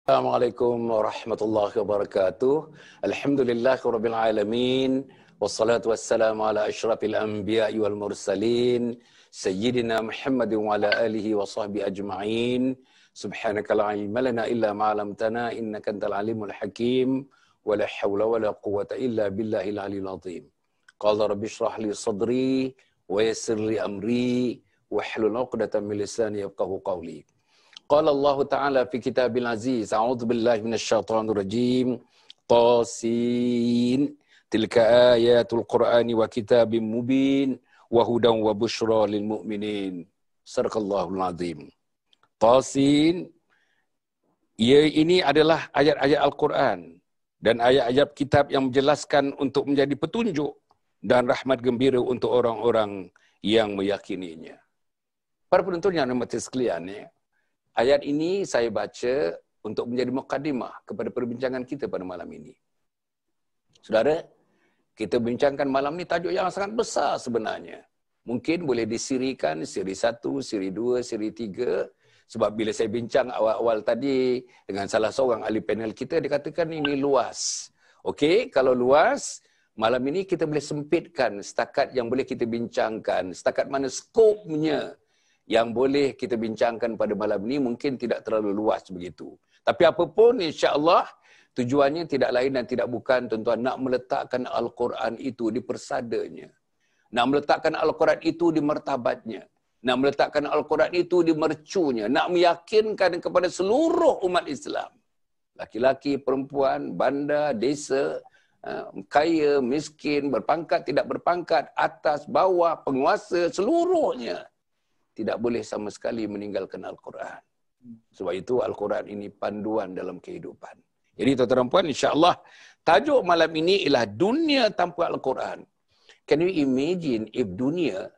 Assalamualaikum warahmatullahi wabarakatuh. Alhamdulillahirabbil alamin wassalatu wassalamu ala asyrafil anbiya'i wal mursalin sayyidina Muhammadin wa ala alihi wa sahbihi ajma'in. Subhanaka la ilma lana illa ma 'allamtana innaka antal alimul hakim wa la haula wa la quwwata illa billahil aliyil azim. Qala rabbi shrah li sadri wa yassir li amri wahlul 'uqdatam min lisani yafqahu qawli. Qala Allah Ta'ala fi kitabil aziz, a'udzu billahi minasyaitonir rajim. Tasin, tilka ayatul Qur'ani wa kitabim mubin wa hudan wa busyra lil mu'minin. Sadaqallahul azim. Tasin, ini adalah ayat-ayat Al-Quran dan ayat-ayat kitab yang menjelaskan untuk menjadi petunjuk dan rahmat gembira untuk orang-orang yang meyakininya. Para penonton yang hormati sekalian, ayat ini saya baca untuk menjadi mukadimah kepada perbincangan kita pada malam ini. Saudara, kita bincangkan malam ini tajuk yang sangat besar sebenarnya. Mungkin boleh disirikan siri 1, siri 2, siri 3. Sebab bila saya bincang awal-awal tadi dengan salah seorang ahli panel kita, dia katakan ini luas. Okey, kalau luas, malam ini kita boleh sempitkan setakat yang boleh kita bincangkan, setakat mana skopnya yang boleh kita bincangkan pada malam ini mungkin tidak terlalu luas begitu. Tapi apapun insya-Allah tujuannya tidak lain dan tidak bukan tuan-tuan nak meletakkan Al-Quran itu di persadanya. Nak meletakkan Al-Quran itu di martabatnya. Nak meletakkan Al-Quran itu di mercunya. Nak meyakinkan kepada seluruh umat Islam. Laki-laki, perempuan, bandar, desa, kaya, miskin, berpangkat, tidak berpangkat, atas, bawah, penguasa, seluruhnya tidak boleh sama sekali meninggalkan Al-Quran. Sebab itu Al-Quran ini panduan dalam kehidupan. Jadi tuan-tuan dan puan, insya-Allah tajuk malam ini ialah dunia tanpa Al-Quran. Can you imagine if dunia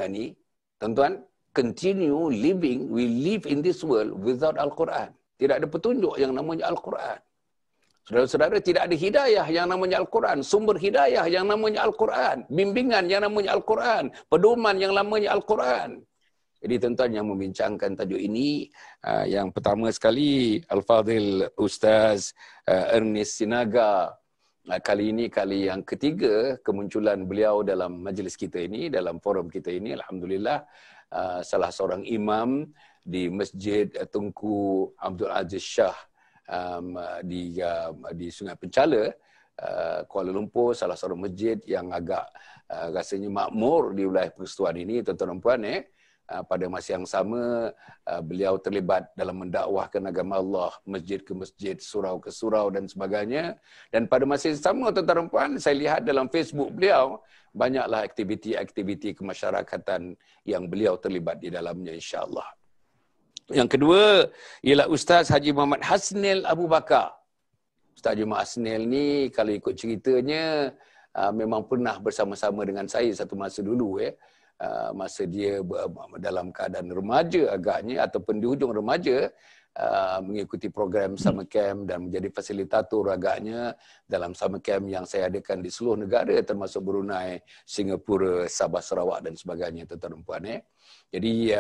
ni tuan-tuan continue living, we live in this world without Al-Quran. Tidak ada petunjuk yang namanya Al-Quran. Saudara-saudara, tidak ada hidayah yang namanya Al-Quran, sumber hidayah yang namanya Al-Quran, bimbingan yang namanya Al-Quran, pedoman yang namanya Al-Quran. Jadi tuan-tuan yang membincangkan tajuk ini, yang pertama sekali Al-Fadhil Ustaz Ernest Sinaga. Kali ini kali yang ketiga kemunculan beliau dalam majlis kita ini, dalam forum kita ini. Alhamdulillah, salah seorang imam di Masjid Tunku Abdul Aziz Shah di Sungai Penchala, Kuala Lumpur, salah seorang masjid yang agak rasanya makmur di wilayah persekutuan ini, tuan-tuan dan puan. Pada masa yang sama, beliau terlibat dalam mendakwahkan agama Allah, masjid ke masjid, surau ke surau dan sebagainya. Dan pada masa yang sama, tuan-tuan dan puan, saya lihat dalam Facebook beliau, banyaklah aktiviti-aktiviti kemasyarakatan yang beliau terlibat di dalamnya, insya-Allah. Yang kedua ialah Ustaz Haji Muhammad Hasnil Abu Bakar. Ustaz Haji Muhammad Hasnil ni, kalau ikut ceritanya, memang pernah bersama-sama dengan saya satu masa dulu, masa dia dalam keadaan remaja agaknya ataupun di hujung remaja, mengikuti program summer camp dan menjadi fasilitator agaknya dalam summer camp yang saya adakan di seluruh negara termasuk Brunei, Singapura, Sabah, Sarawak dan sebagainya, tuan-tuan dan puan. Jadi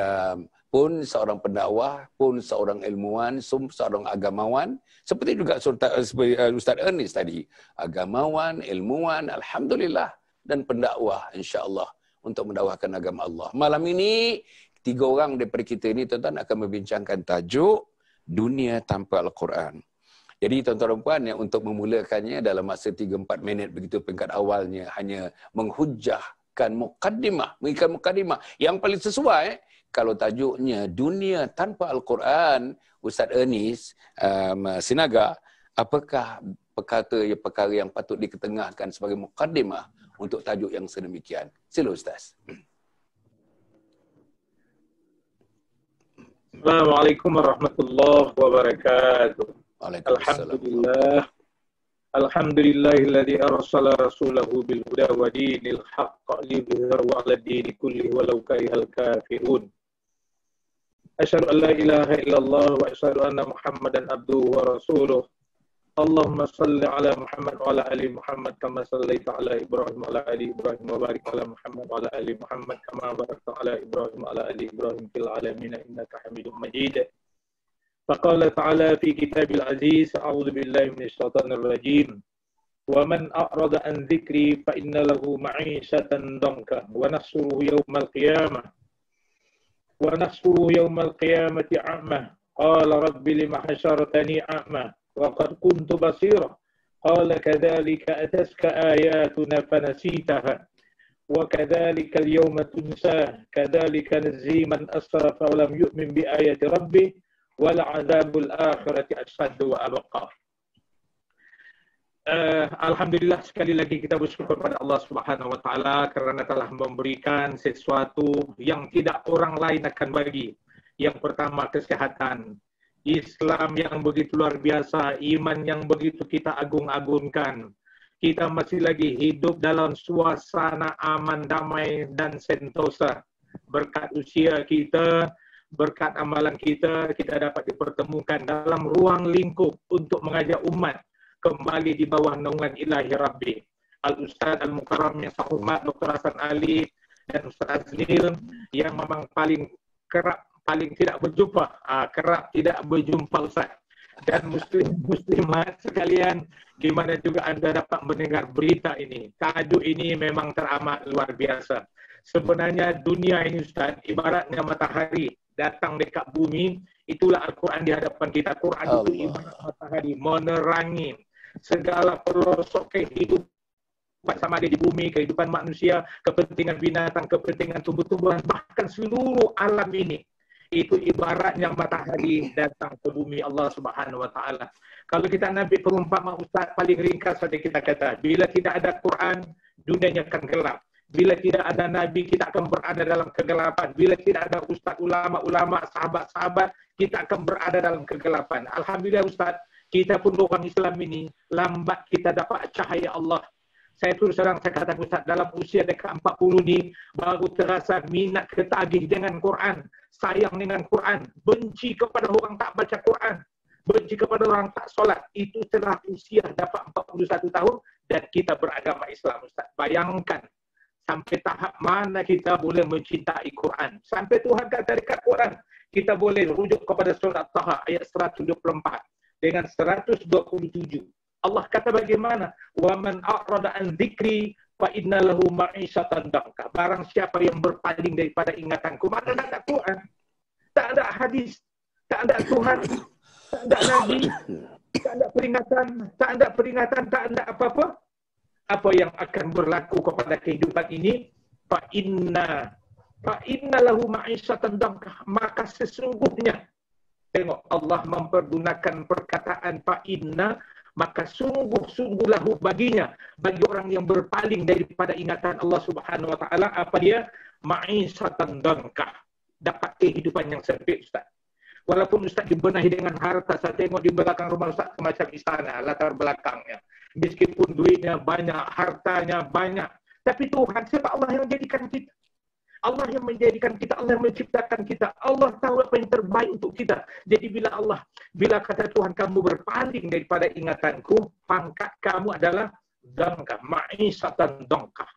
pun seorang pendakwah, pun seorang ilmuwan, seorang agamawan, seperti juga Ustaz Ernest tadi, agamawan, ilmuwan, alhamdulillah, dan pendakwah insya-Allah untuk mendakwahkan agama Allah. Malam ini, 3 orang daripada kita ini, tuan-tuan, akan membincangkan tajuk dunia tanpa Al-Quran. Jadi, tuan-tuan dan puan, untuk memulakannya dalam masa 3-4 minit, begitu peringkat awalnya, hanya menghujahkan mukadimah, mengikat mukadimah yang paling sesuai. Kalau tajuknya dunia tanpa Al-Quran, Ustaz Ernest Sinaga, apakah perkara yang patut diketengahkan sebagai mukadimah untuk tajuk yang sedemikian? Sila Ustaz. Assalamualaikum warahmatullahi wabarakatuh. Waalaikumsalam. Alhamdulillahilladzi arsala rasulahu bil huda wa dinil haqq liyudhhirahu 'ala ad-dini kullihi walau karihal kafirun. Asyhadu an la ilaha illallah wa asyhadu anna Muhammadan abduhu wa rasuluh. Allahumma salli ala Muhammad wa ala ali Muhammad kama sallaita ala Ibrahim wa ala ali Ibrahim wa barik ala Muhammad wa ala ali Muhammad kama barakta ala Ibrahim wa ala ali Ibrahim fil alamin innaka Hamidum Majid. Faqala ta'ala fi kitabil aziz, a'udzu billahi minasyaitonir rajim. Wa man a'rada an dzikri fa inna lahu ma'isyatan danka wa nahsyuruhu yaumal qiyamah a'ma. Qala rabbi lima hasyartani a'ma wa qad kuntu basira. Qala kadzalika ataska ayatuna fanasitaha wa kadzalika al-yawma tunsa kadzalika najzi man asrafa wa lam yu'min bi ayati rabbih wal 'adzabul akhirati ashaddu wa abqa. Alhamdulillah, sekali lagi kita bersyukur pada Allah Subhanahu wa taala kerana telah memberikan sesuatu yang tidak orang lain akan bagi. Yang pertama, kesehatan. Islam yang begitu luar biasa, iman yang begitu kita agung-agungkan. Kita masih lagi hidup dalam suasana aman, damai dan sentosa. Berkat usia kita, berkat amalan kita, kita dapat dipertemukan dalam ruang lingkup untuk mengajak umat kembali di bawah naungan ilahi Rabbi. Al-Ustaz Al-Mukarram yang saya hormat, Dr. Hasan Ali dan Ustaz Azlil yang memang paling tidak berjumpa, kerap tidak berjumpa Ustaz. Dan muslimat sekalian, di mana juga anda dapat mendengar berita ini. Tajuk ini memang teramat luar biasa. Sebenarnya dunia ini Ustaz, ibaratnya matahari datang dekat bumi, itulah Al-Quran di hadapan kita. Quran Allah. Itu ibarat matahari menerangi segala pelosok kehidupan sama ada di bumi, kehidupan manusia, kepentingan binatang, kepentingan tumbuh-tumbuhan, bahkan seluruh alam ini. Itu ibaratnya matahari datang ke bumi Allah Subhanahu wa taala. Kalau kita ambil perumpamaan Ustaz paling ringkas saja kita kata, bila tidak ada Quran, dunianya akan gelap. Bila tidak ada Nabi, kita akan berada dalam kegelapan. Bila tidak ada Ustaz, ulama-ulama, sahabat-sahabat, kita akan berada dalam kegelapan. Alhamdulillah Ustaz, kita pun orang Islam ini, lambat kita dapat cahaya Allah. Saya terus terang saya katakan Ustaz, dalam usia dekat 40 ni, baru terasa minat ketagih dengan Quran. Sayang dengan Quran. Benci kepada orang tak baca Quran. Benci kepada orang tak solat. Itu setelah usia dapat 41 tahun dan kita beragama Islam Ustaz. Bayangkan sampai tahap mana kita boleh mencintai Quran. Sampai Tuhan kata dekat Quran, kita boleh rujuk kepada surat Taha ayat 124 dengan 127. Allah kata bagaimana? Wa man a'rada an dzikri fa inna lahu ma'isyatan danka. Barang siapa yang berpaling daripada ingatanku, maka tak ada Quran, tak ada hadis, tak ada Tuhan, tak ada Nabi, tak ada peringatan, tak ada apa-apa. Apa yang akan berlaku kepada kehidupan ini? Fa inna lahu ma'isyatan danka. Maka sesungguhnya, tengok Allah mempergunakan perkataan fa inna, maka sungguh lahu baginya, bagi orang yang berpaling daripada ingatan Allah Subhanahu wa taala, apa dia? Ma'isyatan danka. Dapat kehidupan yang sempit Ustaz. Walaupun Ustaz dibenahi dengan harta, saya tengok di belakang rumah Ustaz macam istana, latar belakangnya. Meskipun duitnya banyak, hartanya banyak, tapi Tuhan, sebab Allah yang menjadikan kita. Allah yang menjadikan kita, Allah yang menciptakan kita. Allah tahu apa yang terbaik untuk kita. Jadi bila kata Tuhan, kamu berpaling daripada ingatanku, pangkat kamu adalah dangka, ma'isyatan dangka.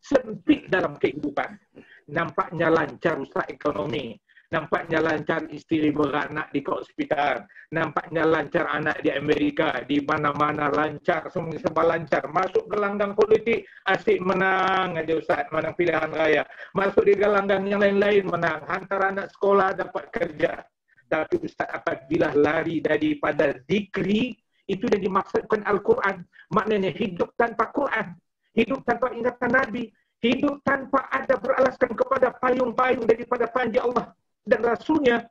Sempit dalam kehidupan. Nampaknya lancar Ustaz ekonomi. Nampaknya lancar isteri beranak di hospital. Nampaknya lancar anak di Amerika. Di mana-mana lancar. Semua lancar. Masuk gelanggang politik, asyik menang aja Ustaz. Menang pilihan raya. Masuk di gelanggang yang lain-lain, menang. Hantar anak sekolah, dapat kerja. Tapi Ustaz, apabila lari daripada zikri, itu yang dimaksudkan Al-Quran. Maknanya hidup tanpa Quran. Hidup tanpa ingatan Nabi. Hidup tanpa ada beralaskan kepada payung-payung daripada panji Allah dan Rasulnya,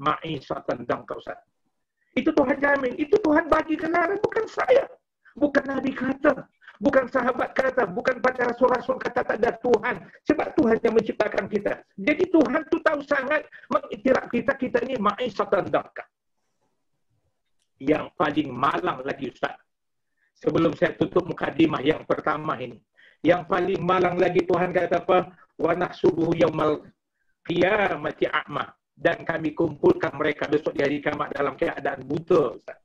ma'isyatan danka Ustaz. Itu Tuhan jamin, itu Tuhan bagi kenalan, bukan saya. Bukan Nabi kata, bukan sahabat kata, bukan pada rasul-rasul kata, tak ada Tuhan. Sebab Tuhan yang menciptakan kita. Jadi Tuhan tu tahu sangat mengiktiraf kita ini ma'isyatan danka. Yang paling malang lagi Ustaz, sebelum saya tutup mukadimah yang pertama ini, yang paling malang lagi Tuhan kata apa? Wa nahsubuhu yaumal qiyamati a'ma, dan kami kumpulkan mereka besok di hari kiamat dalam keadaan buta Ustaz.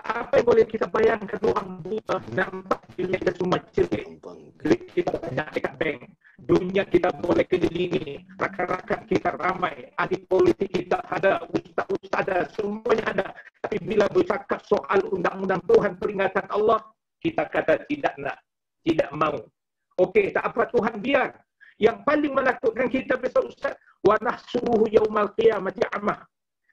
Apa yang boleh kita bayangkan orang buta, nampak dunia kita semua celik, duit kita banyak dekat bank, Dunia kita boleh kelilingi, rakan-rakan kita ramai, ahli politik kita ada, ustaz-ustaz ada, semuanya ada. Tapi bila bercakap soal undang-undang Tuhan, peringatan Allah, kita kata tidak nak, tidak mau. Okey, tak apa Tuhan, biar. Yang paling menakutkan kita besok Ustaz, wa nahsuruhu yaumal qiyamati a'ma.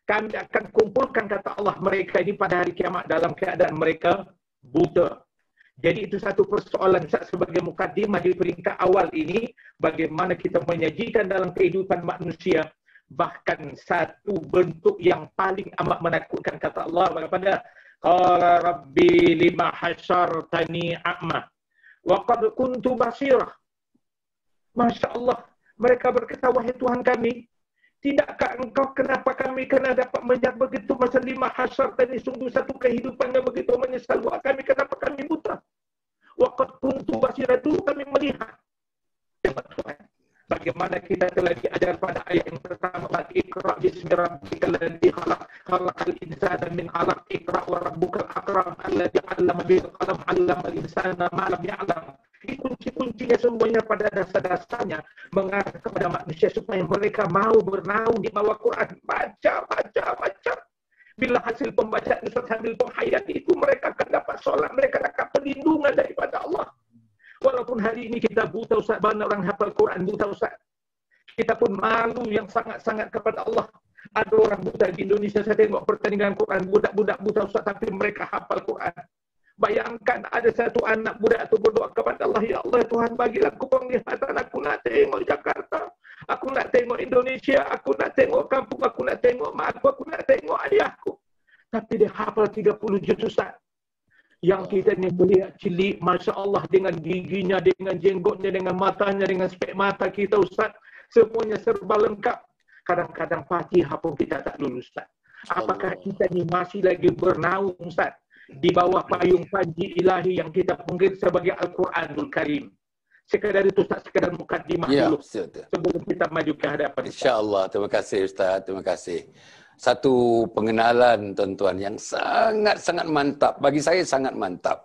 Kami akan kumpulkan, kata Allah, mereka ini pada hari kiamat dalam keadaan mereka buta. Jadi itu satu persoalan Ustaz, sebagai mukadimah di peringkat awal ini, bagaimana kita menyajikan dalam kehidupan manusia. Bahkan satu bentuk yang paling amat menakutkan, kata Allah kepada qala rabbi lima hasyartani a'ma wa qad kuntu basirah. Masya Allah, mereka berkata, wahai Tuhan kami, tidakkah engkau kenapa kami kena dapat melihat begitu masa lima hasyar tadi, sungguh satu kehidupan yang begitu menyesal buat kami, kenapa kami buta? Waqad kuntu basira, dulu kami melihat. Tuhan, bagaimana kita telah diajar pada ayat yang pertama, Iqra bismi rabbikal ladzi khalaq, khalaqal insana min 'alaq, Iqra wa rabbukal akram alladzi 'allama bil qalam 'allamal insana ma lam ya'lam. Kunci-kuncinya semuanya pada dasar-dasarnya mengarah kepada manusia supaya mereka mau bernaung di bawah Quran. Baca. Bila hasil pembacaan sambil penghayati itu, mereka akan dapat solat, mereka dapat perlindungan daripada Allah. Walaupun hari ini kita buta Ustaz, banyak orang hafal Quran buta Ustaz. Kita pun malu yang sangat-sangat kepada Allah. Ada orang buta di Indonesia, saya tengok pertandingan Quran, budak-budak buta Ustaz, tapi mereka hafal Quran. Bayangkan ada satu anak budak itu berdoa kepada Allah, ya Allah Tuhan, bagilah aku penglihatan, aku nak tengok Jakarta, aku nak tengok Indonesia, aku nak tengok kampung, aku nak tengok mak aku nak tengok ayahku. Tapi dia hafal 30 juz Ustaz. Yang kita ni melihat cilik, Masya Allah, dengan giginya, dengan jenggotnya, dengan matanya, dengan spek mata kita Ustaz, semuanya serba lengkap. Kadang-kadang Fatihah pun kita tak lulus Ustaz. Apakah kita ni masih lagi bernaung Ustaz di bawah payung panji ilahi yang kita panggil sebagai Al-Quranul Karim? Sekadar itu Ustaz, sekadar mukadimah dulu sebelum kita maju ke hadapan. InsyaAllah. Terima kasih Ustaz, terima kasih. Satu pengenalan tuan-tuan yang sangat-sangat mantap. Bagi saya sangat mantap.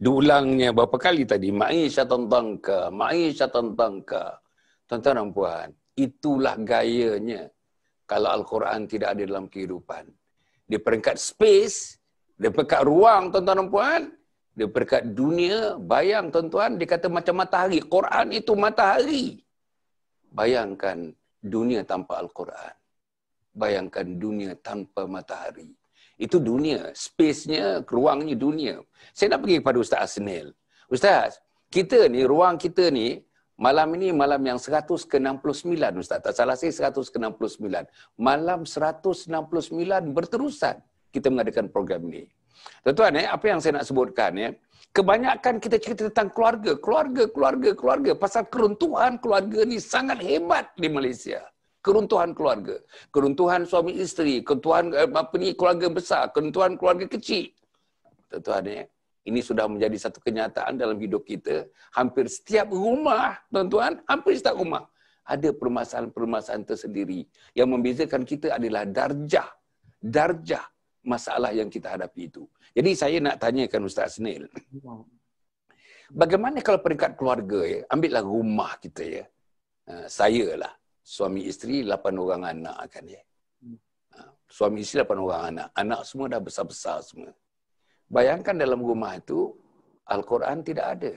Diulangnya berapa kali tadi, ma'isyatan dhanka, ma'isyatan dhanka. Tuan-tuan dan puan, itulah gayanya kalau Al-Quran tidak ada dalam kehidupan. Di peringkat space, di peringkat ruang, tuan-tuan dan puan, di peringkat dunia, bayang tuan-tuan, dia kata macam matahari. Quran itu matahari. Bayangkan dunia tanpa Al-Quran. Bayangkan dunia tanpa matahari. Itu dunia, space-nya, ruangnya dunia. Saya nak pergi kepada Ustaz Asnil. Ustaz, kita ni, ruang kita ni, malam ini malam yang 100 ke 69, Ustaz. Tak salah saya 100 ke 69. Malam 169 berterusan kita mengadakan program ini. Tuan-tuan, apa yang saya nak sebutkan, kebanyakan kita cerita tentang keluarga. Pasal keruntuhan keluarga ni sangat hebat di Malaysia. Keruntuhan keluarga. Keruntuhan suami isteri, keruntuhan keluarga besar, keruntuhan keluarga kecil. Tuan-tuan, ini sudah menjadi satu kenyataan dalam hidup kita. Hampir setiap rumah, tuan-tuan, hampir setiap rumah ada permasalahan-permasalahan tersendiri. Yang membezakan kita adalah darjah masalah yang kita hadapi itu. Jadi saya nak tanyakan Ustaz Asnil. Bagaimana kalau peringkat keluarga, ambillah rumah kita saya lah, suami isteri 8 orang anak kan Suami isteri 8 orang anak. Anak semua dah besar-besar semua. Bayangkan dalam rumah itu Al-Quran tidak ada.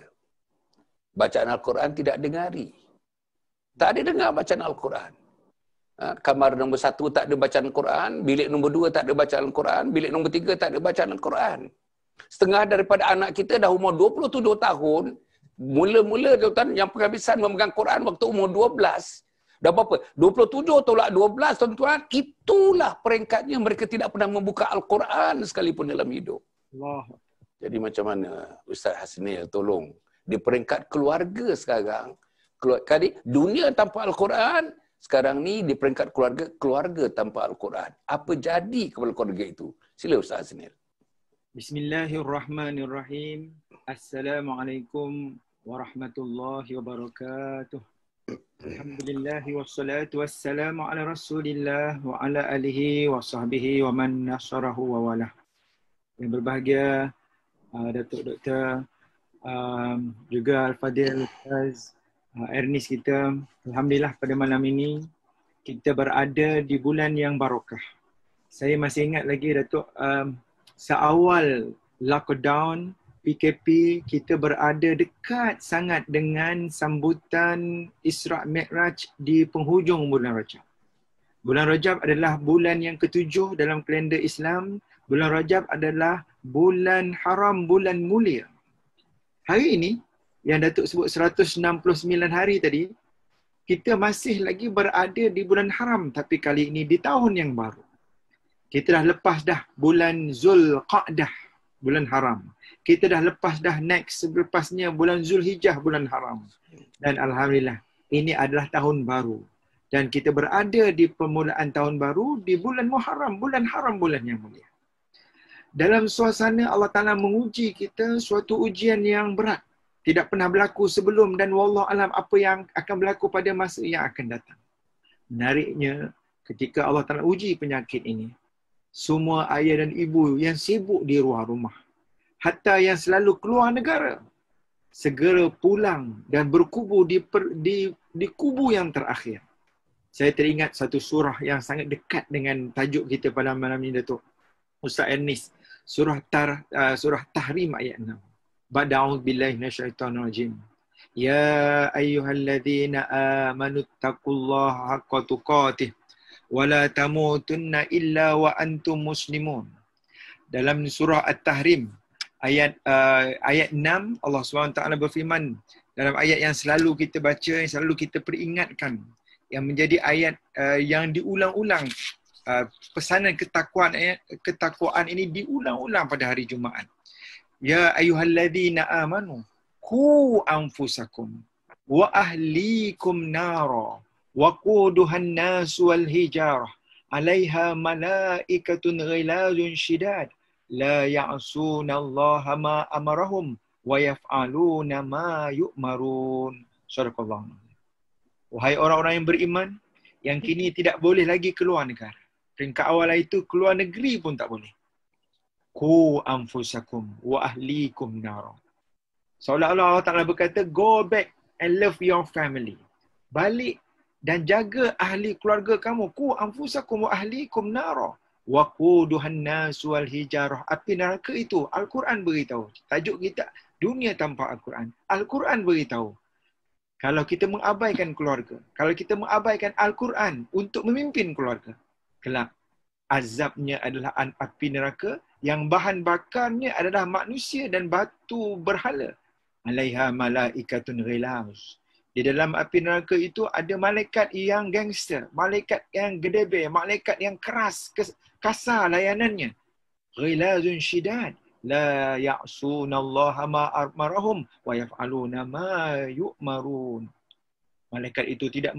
Bacaan Al-Quran tidak dengari. Tak ada dengar bacaan Al-Quran. Kamar nombor 1 tak ada bacaan Al-Quran, bilik nombor 2 tak ada bacaan Al-Quran, bilik nombor 3 tak ada bacaan Al-Quran. Setengah daripada anak kita dah umur 27 tahun, mula-mula tuan-tuan yang penghabisan memegang Quran waktu umur 12. Dah berapa? 27 tolak 12 tuan-tuan, itulah peringkatnya mereka tidak pernah membuka Al-Quran sekalipun dalam hidup. Allah. Jadi macam mana Ustaz Hasnil, tolong, di peringkat keluarga sekarang, dunia tanpa Al-Quran, sekarang ni di peringkat keluarga tanpa Al-Quran. Apa jadi kepada keluarga itu? Sila Ustaz Hasnil. Bismillahirrahmanirrahim. Assalamualaikum warahmatullahi wabarakatuh. Alhamdulillah wassalatu wassalamu ala Rasulillah wa ala alihi wa sahbihi wa man nasarahu wa walah. Yang berbahagia Datuk Doktor, juga Al-Fadil Ustaz Ernest kita, alhamdulillah pada malam ini kita berada di bulan yang barakah. Saya masih ingat lagi Datuk, seawal lockdown PKP kita berada dekat sangat dengan sambutan Isra' Mi'raj di penghujung bulan Rajab. Bulan Rajab adalah bulan yang ketujuh dalam kalender Islam. Bulan Rajab adalah bulan haram, bulan mulia. Hari ini yang Datuk sebut 169 hari tadi, kita masih lagi berada di bulan haram, tapi kali ini di tahun yang baru. Kita dah lepas dah bulan Zulqa'dah, bulan haram. Kita dah lepas dah next selepasnya bulan Zulhijjah, bulan haram. Dan alhamdulillah, ini adalah tahun baru. Dan kita berada di permulaan tahun baru di bulan Muharram, bulan haram, bulan yang mulia. Dalam suasana Allah Ta'ala menguji kita suatu ujian yang berat. Tidak pernah berlaku sebelum dan wallahu alam apa yang akan berlaku pada masa yang akan datang. Menariknya, ketika Allah Ta'ala uji penyakit ini, semua ayah dan ibu yang sibuk di luar rumah, hatta yang selalu keluar negara, segera pulang dan berkubur di kubu yang terakhir. Saya teringat satu surah yang sangat dekat dengan tajuk kita pada malam ini, Datuk Ustaz Ernest. Surah Tahrim ayat 6. Ba'da a'udzubillahi minasyaitonirrajim. Ya ayyuhalladzina amanu taqullaha haqqa tuqatih wa la tamutunna illa wa antum muslimun. Dalam surah At-Tahrim ayat 6, Allah SWT berfirman dalam ayat yang selalu kita baca, yang selalu kita peringatkan, yang menjadi ayat yang diulang-ulang. Pesanan ketakwaan ini diulang-ulang pada hari Jumaat. Ya ayyuhalladzina amanu qu anfusakum wa ahlikum nara wa quduhan nas wal hijarah 'alaiha malaikatun ghilazun shidad la ya'sunallaha ma amarahum wa yaf'aluna ma yu'marun. Sadaqallah. Wahai orang-orang yang beriman yang kini tidak boleh lagi keluar negara. Peringkat awal itu keluar negeri pun tak boleh. Qu anfusakum wa ahlikum nara. Seolah-olah Allah Ta'ala berkata, go back and love your family. Balik dan jaga ahli keluarga kamu. Qu anfusakum wa ahlikum nara. Wa quduhan nas wal hijarah. Api neraka itu, Al-Quran beritahu. Tajuk kita, dunia tanpa Al-Quran. Al-Quran beritahu. Kalau kita mengabaikan keluarga, kalau kita mengabaikan Al-Quran untuk memimpin keluarga, kelak azabnya adalah api neraka yang bahan bakarnya adalah manusia dan batu berhala. 'Alaiha malaikatun ghilaz. Di dalam api neraka itu ada malaikat yang gangster, malaikat yang gedebe, malaikat yang keras, kasar layanannya. Ghilazun shidad. La ya'sunallaha ma amarahum wa yaf'aluna ma yu'marun. Malaikat itu tidak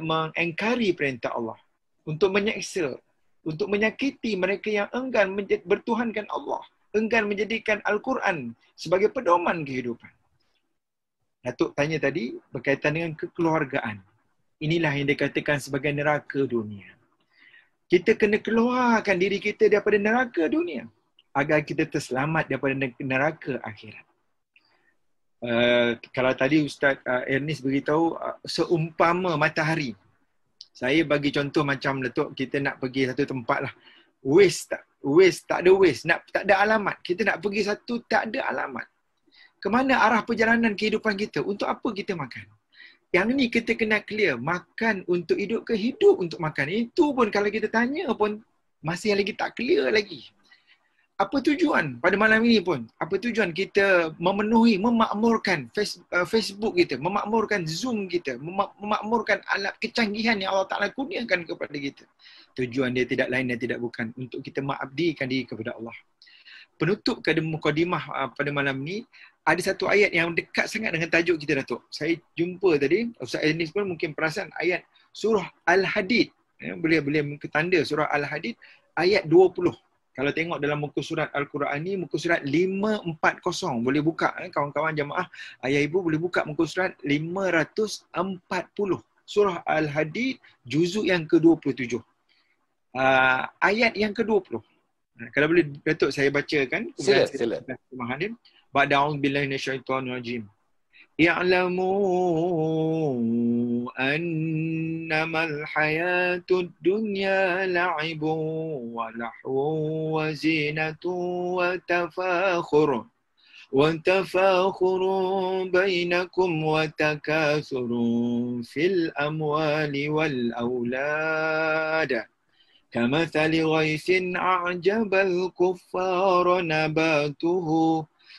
mengingkari perintah Allah untuk menyeksa, untuk menyakiti mereka yang enggan bertuhankan Allah, enggan menjadikan Al-Quran sebagai pedoman kehidupan. Datuk tanya tadi berkaitan dengan kekeluargaan. Inilah yang dikatakan sebagai neraka dunia. Kita kena keluarkan diri kita daripada neraka dunia agar kita terselamat daripada neraka akhirat. Kalau tadi Ustaz Ernest beritahu, seumpama matahari. Saya bagi contoh macam Datuk, kita nak pergi satu tempat lah. Tak ada waste, tak ada alamat. Kita nak pergi satu, tak ada alamat. Kemana arah perjalanan kehidupan kita? Untuk apa kita makan? Yang ni kita kena clear. Makan untuk hidup ke hidup untuk makan? Itu pun kalau kita tanya pun masih lagi tak clear lagi. Apa tujuan pada malam ini pun? Apa tujuan kita memakmurkan Facebook kita, memakmurkan Zoom kita, memakmurkan alat kecanggihan yang Allah Ta'ala kurniakan kepada kita? Tujuan dia tidak lain dan tidak bukan untuk kita mengabdikan diri kepada Allah. Penutup mukadimah pada malam ini, ada satu ayat yang dekat sangat dengan tajuk kita, Datuk. Saya jumpa tadi, Ustaz Ernest pun mungkin perasan ayat surah Al-Hadid. Boleh tanda surah Al-Hadid ayat 20. Kalau tengok dalam muka surat Al-Quran ni, muka surat 540. Boleh buka, kawan-kawan jamaah, ayah ibu boleh buka muka surat 540. Surah Al-Hadid, juzuk yang ke-27. Ayat yang ke-20. Kalau boleh, Datuk, saya bacakan. Sila. Ba'da a'udzubillahi minasyaitonirrajim. اعلموا أنما الحياة الدنيا لعب ولهو وزينة وتفاخر بينكم وتكاثر في الأموال والأولاد كمثل غيث أعجب الكفار نباته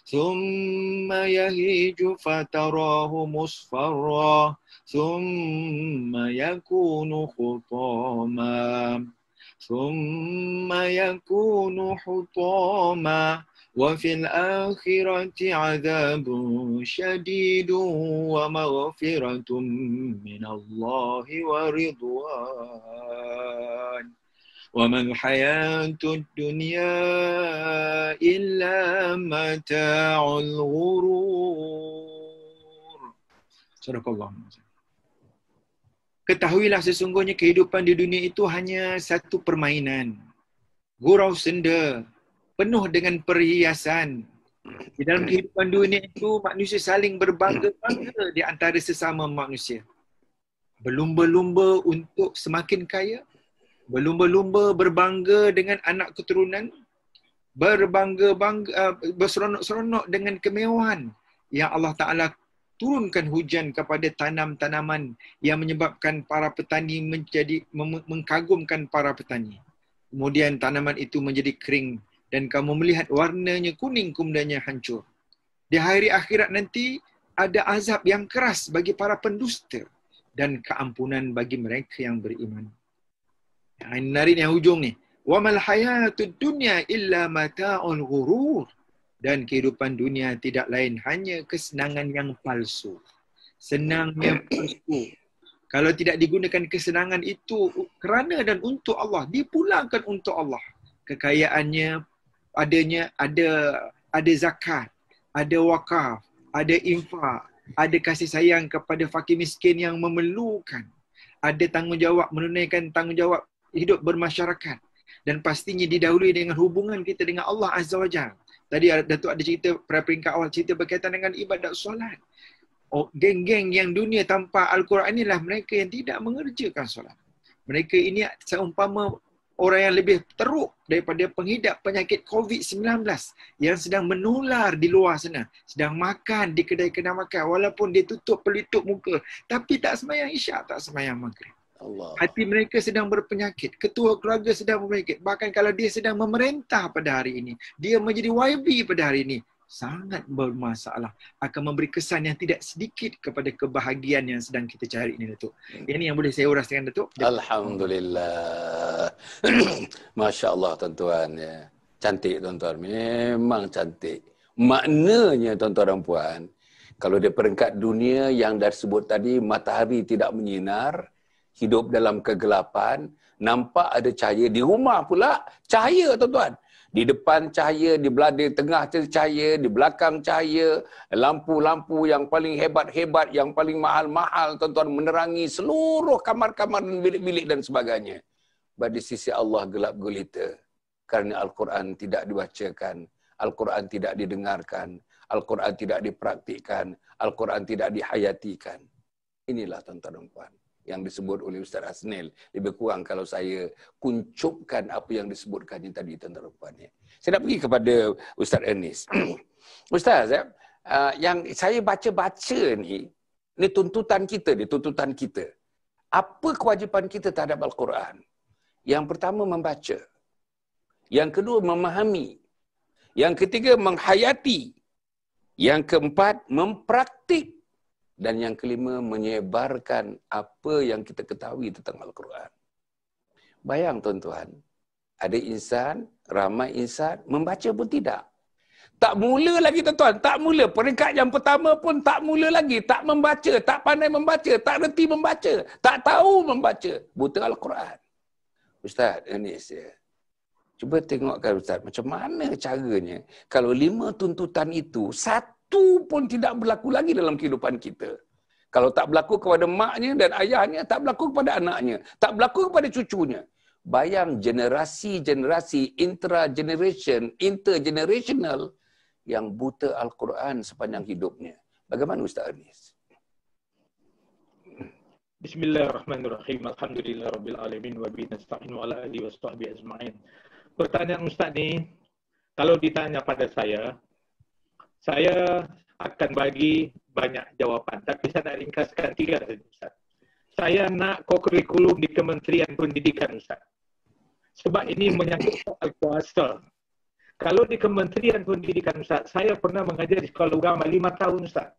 ثم يهيج فتراه مصفرا ثم يكون حطاما وفي الآخرة عذاب شديد ومغفرة من الله ورضوان وما الحياة الدنيا إلا متاع الغرور. Sadaqallah. Ketahuilah sesungguhnya kehidupan di dunia itu hanya satu permainan. Gurau senda, penuh dengan perhiasan. Di dalam kehidupan dunia itu, manusia saling berbangga-bangga di antara sesama manusia. Berlumba-lumba untuk semakin kaya, berlumba-lumba berbangga dengan anak keturunan, berseronok-seronok dengan kemewahan yang Allah Ta'ala turunkan hujan kepada tanam-tanaman yang menyebabkan para petani mengkagumkan para petani. Kemudian tanaman itu menjadi kering dan kamu melihat warnanya kuning kemudiannya hancur. Di hari akhirat nanti ada azab yang keras bagi para pendusta dan keampunan bagi mereka yang beriman. Ini menarik yang hujung ni. Wa mal hayatud dunya illa mata'ul ghurur. Dan kehidupan dunia tidak lain hanya kesenangan yang palsu. Senangnya palsu. Kalau tidak digunakan kesenangan itu kerana dan untuk Allah, dipulangkan untuk Allah. Kekayaannya ada zakat, ada wakaf, ada infak, ada kasih sayang kepada fakir miskin yang memerlukan. Ada tanggungjawab, menunaikan tanggungjawab hidup bermasyarakat. Dan pastinya didahului dengan hubungan kita dengan Allah Azza wa Jalla. Tadi Datuk ada cerita, pada peringkat awal cerita berkaitan dengan ibadat solat. Geng-geng yang dunia tanpa Al-Quran inilah mereka yang tidak mengerjakan solat. Mereka ini seumpama orang yang lebih teruk daripada pengidap penyakit COVID-19 yang sedang menular di luar sana. Sedang makan di kedai-kedai makan walaupun dia tutup pelitup muka. Tapi tak sembahyang isyak, tak sembahyang maghrib. Allah. Hati mereka sedang berpenyakit. Ketua keluarga sedang berpenyakit. Bahkan kalau dia sedang memerintah pada hari ini, dia menjadi YB pada hari ini, sangat bermasalah. Akan memberi kesan yang tidak sedikit kepada kebahagiaan yang sedang kita cari ini, Datuk. Ini yang boleh saya uraskan, Datuk. Alhamdulillah. Masya Allah, tuan-tuan. Ya. Cantik, tuan-tuan. Memang cantik. Maknanya, tuan-tuan dan puan, kalau dia peringkat dunia yang dah sebut tadi, matahari tidak menyinar, hidup dalam kegelapan, nampak ada cahaya. Di rumah pula, cahaya, tuan-tuan. Di depan cahaya, di tengah cahaya, di belakang cahaya, lampu-lampu yang paling hebat-hebat, yang paling mahal-mahal, tuan-tuan, menerangi seluruh kamar-kamar dan bilik-bilik dan sebagainya. Di sisi Allah gelap gulita. Kerana Al-Quran tidak dibacakan, Al-Quran tidak didengarkan, Al-Quran tidak dipraktikkan, Al-Quran tidak dihayatikan. Inilah, tuan-tuan dan puan, yang disebut oleh Ustaz Hasnil. Lebih kurang kalau saya kuncupkan apa yang disebutkannya tadi, tuan-tuan dan puan. Saya nak pergi kepada Ustaz Ernest. Ustaz, yang saya baca-baca ni tuntutan kita, tuntutan kita. Apa kewajipan kita terhadap Al-Quran? Yang pertama, membaca. Yang kedua, memahami. Yang ketiga, menghayati. Yang keempat, mempraktik. Dan yang kelima, menyebarkan apa yang kita ketahui tentang Al-Quran. Bayang, tuan-tuan, ada insan, ramai insan, membaca pun tidak. Tak mula lagi, tuan-tuan, tak mula. Peringkat yang pertama pun tak mula lagi. Tak membaca, tak pandai membaca, tak reti membaca, tak tahu membaca. Buta Al-Quran. Ustaz Ernest, cuba tengokkan, Ustaz, macam mana caranya kalau 5 tuntutan itu, satu pun tidak berlaku lagi dalam kehidupan kita. Kalau tak berlaku kepada maknya dan ayahnya, tak berlaku kepada anaknya, tak berlaku kepada cucunya. Bayang generasi-generasi intergenerational yang buta Al-Quran sepanjang hidupnya. Bagaimana Ustaz Anis? Bismillahirrahmanirrahim. Alhamdulillahirabbil alamin wa bihi nasta'in wa ala alihi washabbihi ajma'in. Pertanyaan Ustaz ni, kalau ditanya pada saya akan bagi banyak jawapan, tapi saya nak ringkaskan 3 saja Ustaz. Saya nak kurikulum di Kementerian Pendidikan Ustaz. Sebab ini menyangkut soal kuasa. Kalau di Kementerian Pendidikan Ustaz, saya pernah mengajar di sekolah agama 5 tahun Ustaz.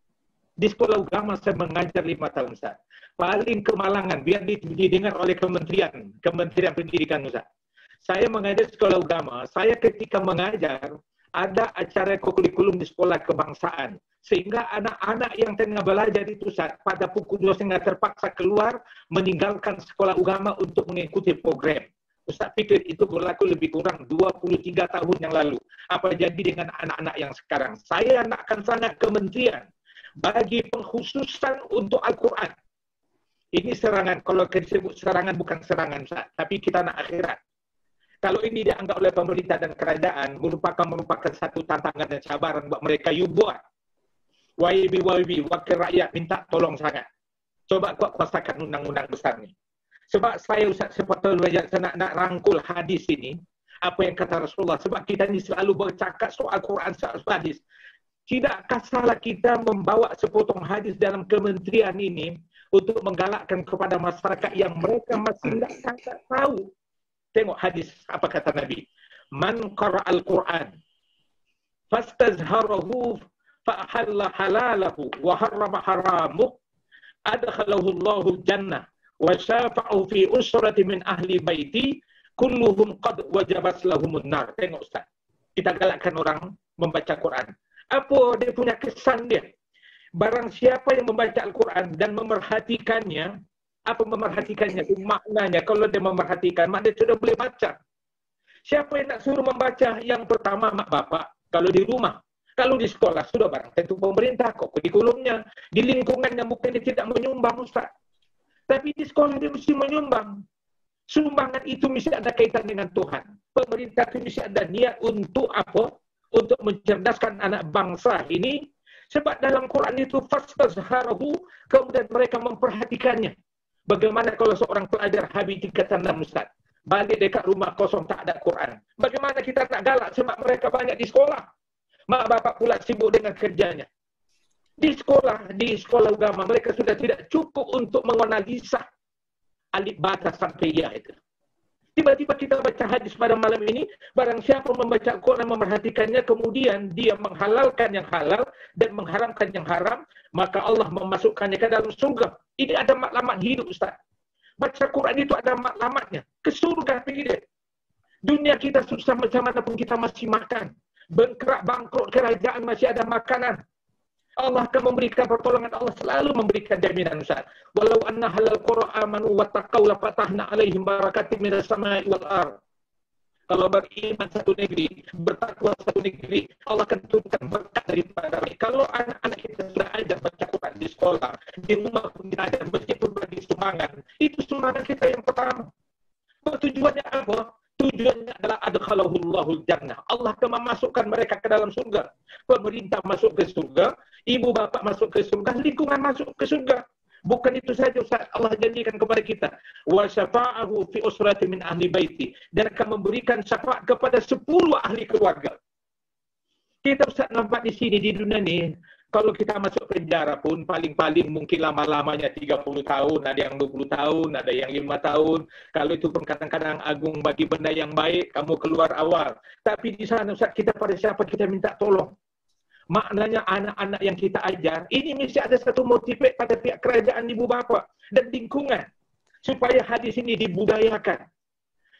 Di sekolah agama saya mengajar 5 tahun Ustaz. Paling kemalangan, biar didengar oleh Kementerian Pendidikan Ustaz. Saya mengajar di sekolah agama, saya ketika mengajar, ada acara kurikulum di sekolah kebangsaan. Sehingga anak-anak yang tengah belajar itu Ustaz, pada pukul 2.30 terpaksa keluar, meninggalkan sekolah agama untuk mengikuti program. Ustaz fikir itu berlaku lebih kurang 23 tahun yang lalu. Apa jadi dengan anak-anak yang sekarang? Saya nakkan sangat kementerian bagi pengkhususan untuk Al-Quran. Ini serangan, kalau disebut serangan bukan serangan Ustaz, tapi kita nak akhirat. Kalau ini dianggap oleh pemerintah dan kerajaan merupakan satu tantangan dan cabaran buat mereka, you buat. YB, wakil rakyat minta tolong sangat. Coba kuasakan undang-undang besar ni. Sebab saya Ustaz sepatutnya saya nak rangkul hadis ini, apa yang kata Rasulullah. Sebab kita ni selalu bercakap soal Quran, soal hadis. Tidakkah salah kita membawa sepotong hadis dalam kementerian ini untuk menggalakkan kepada masyarakat yang mereka masih tak tahu. Tengok hadis, apa kata Nabi. Man qara'al Quran fastazharahu fa'ahalla halalahu wa harrama haramuh adkhalahu Allahul jannah wa syafa'u fi usrati min ahli baiti kulluhum qad wajabat lahumun nar. Tengok Ustaz. Kita galakkan orang membaca Quran. Apa dia punya kesan dia? Barang siapa yang membaca Al-Quran dan memerhatikannya, apa memerhatikannya? Itu maknanya, kalau dia memerhatikan, maknanya sudah boleh baca. Siapa yang nak suruh membaca? Yang pertama, mak bapak. Kalau di rumah. Kalau di sekolah, sudah barang tentu pemerintah, kok kurikulumnya. Di lingkungannya mungkin dia tidak menyumbang, Ustaz. Tapi di sekolah dia mesti menyumbang. Sumbangan itu mesti ada kaitan dengan Tuhan. Pemerintah itu mesti ada niat untuk apa? Untuk mencerdaskan anak bangsa ini. Sebab dalam Quran itu fastazharahu, kemudian mereka memperhatikannya. Bagaimana kalau seorang pelajar habis tingkatan 6 Ustaz, balik dekat rumah kosong tak ada Quran. Bagaimana kita nak galak sebab mereka banyak di sekolah. Mak bapak pula sibuk dengan kerjanya. Di sekolah agama mereka sudah tidak cukup untuk menganalisa alif bata sampai ya itu. Tiba-tiba kita baca hadis pada malam ini, barang siapa membaca Quran memerhatikannya, kemudian dia menghalalkan yang halal dan mengharamkan yang haram, maka Allah memasukkannya ke dalam surga. Ini ada matlamat hidup Ustaz. Baca Quran itu ada matlamatnya. Ke surga pergi dia. Dunia kita susah macam mana pun kita masih makan. Bangkrut kerajaan masih ada makanan. Allah akan memberikan pertolongan, Allah selalu memberikan jaminan Ustaz. Walau anna halal qura amanu wattaqau la fatahna alaihim barakatin minas samai wal ardh. Kalau beriman satu negeri, bertakwa satu negeri, Allah akan turunkan berkat daripada mereka. Kalau anak-anak kita sudah ajar baca Quran di sekolah, di rumah pun kita ajar, meskipun bagi sumbangan, itu sumbangan kita yang pertama. Tujuannya apa? Tujuannya adalah adkhalahul jannah. Allah akan memasukkan mereka ke dalam surga. Pemerintah masuk ke surga, ibu bapa masuk ke surga, lingkungan masuk ke surga. Bukan itu saja Ustaz, Allah janjikan kepada kita, wa syafa'ahu fi usrati min ahli baiti, dan akan memberikan syafaat kepada 10 ahli keluarga. Kita Ustaz nampak di sini di dunia ni, kalau kita masuk penjara pun paling-paling mungkin lama-lamanya 30 tahun, ada yang 20 tahun, ada yang 5 tahun. Kalau itu pun kadang-kadang agung bagi benda yang baik, kamu keluar awal. Tapi di sana Ustaz, kita pada siapa kita minta tolong? Maknanya anak-anak yang kita ajar, ini mesti ada satu motivate pada pihak kerajaan ibu bapa dan lingkungan. Supaya hadis ini dibudayakan.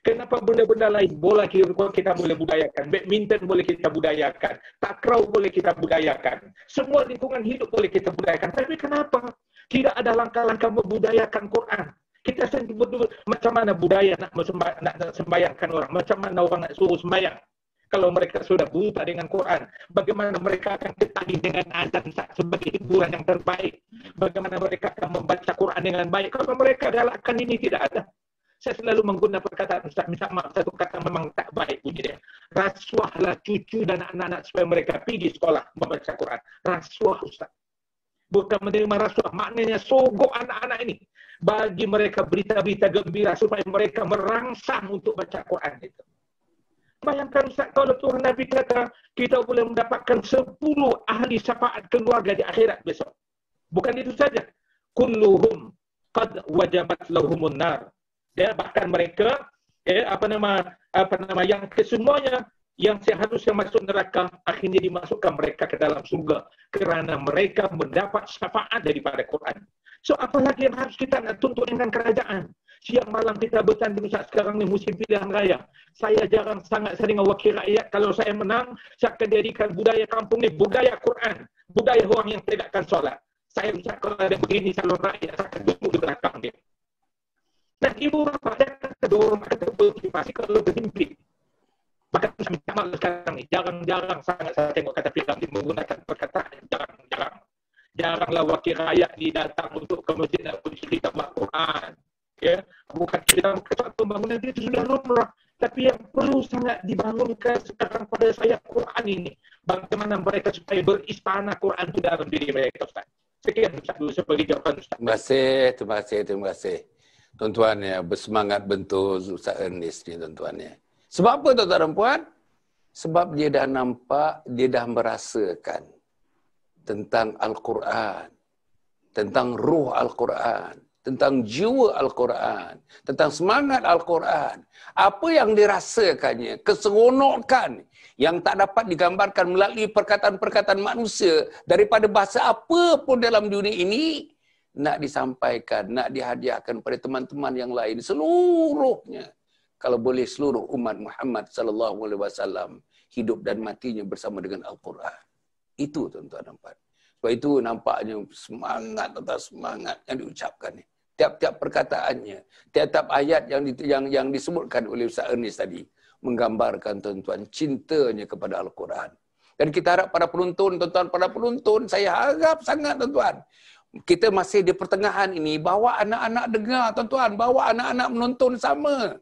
Kenapa benda-benda lain bola kita boleh budayakan, badminton boleh kita budayakan, takraw boleh kita budayakan, semua lingkungan hidup boleh kita budayakan. Tapi kenapa tidak ada langkah-langkah membudayakan Quran? Kita sendiri macam mana budaya nak sembahyangkan orang, macam mana orang nak suruh sembahyang? Kalau mereka sudah buta dengan Quran, bagaimana mereka akan ketahui dengan azan sebagai hiburan yang terbaik? Bagaimana mereka akan membaca Quran dengan baik? Kalau mereka galakkan ini tidak ada. Saya selalu menggunakan perkataan Ustaz, minta maaf, satu kata memang tak baik bunyi dia. Rasuahlah cucu dan anak-anak supaya mereka pergi sekolah membaca Quran. Rasuah Ustaz. bukan menerima rasuah. Maknanya sogok anak-anak ini. Bagi mereka berita-berita gembira supaya mereka merangsang untuk baca Quran itu. Bayangkan Ustaz, kalau Tuhan Nabi kata kita boleh mendapatkan 10 ahli syafaat keluarga di akhirat besok. Bukan itu saja. Kulluhum qad wajabat lahumun nar. Ya, bahkan mereka yang kesemuanya yang seharusnya masuk neraka akhirnya dimasukkan mereka ke dalam surga kerana mereka mendapat syafaat daripada Quran. So apa lagi yang harus kita nak tuntut dengan kerajaan? Siang malam kita bertanding Ustaz, sekarang ni musim pilihan raya. Saya jarang sangat sering wakil rakyat. Kalau saya menang, saya akan jadikan budaya kampung ni budaya Quran, budaya orang yang tegakkan solat. Saya Ustaz, kalau ada begini calon rakyat, saya akan duduk di belakang dia. Dan ibu bapa dia kata dorong, kata bermotivasi kalau berhimpi. Bahkan saya minta maaf sekarang ni, jarang-jarang sangat saya tengok kata Firamli menggunakan perkataan jarang-jarang. Jaranglah wakil rakyat ni datang untuk ke masjid nak bercerita Al-Quran. Ya, bukan kita pembangunan itu sudah lumrah. Tapi yang perlu sangat dibangunkan sekarang pada saya Quran ini. Bagaimana mereka supaya beristana Quran itu dalam diri mereka, Ustaz. Sekian Ustaz dulu sebagai jawapan Ustaz. Terima kasih. Tuan-tuan ya, bersemangat bentuk Ustaz Ernest ni tuan-tuan ya. Sebab apa tuan-tuan dan puan? Sebab dia dah nampak, dia dah merasakan tentang Al-Quran, tentang ruh Al-Quran, tentang jiwa Al-Quran, tentang semangat Al-Quran. Apa yang dirasakannya, keseronokan yang tak dapat digambarkan melalui perkataan-perkataan manusia daripada bahasa apa pun dalam dunia ini, nak disampaikan, nak dihadiahkan pada teman-teman yang lain seluruhnya. Kalau boleh seluruh umat Muhammad sallallahu alaihi wasallam hidup dan matinya bersama dengan Al-Quran. Itu tuan-tuan nampak. Sebab itu nampaknya semangat atau semangat yang diucapkan ni. Tiap-tiap perkataannya, tiap-tiap ayat yang disebutkan oleh Ustaz Ernest tadi menggambarkan tuan-tuan cintanya kepada Al-Quran. Dan kita harap para penonton, tuan-tuan, para penonton, saya harap sangat tuan-tuan, kita masih di pertengahan ini, bawa anak-anak dengar tuan-tuan, bawa anak-anak menonton sama.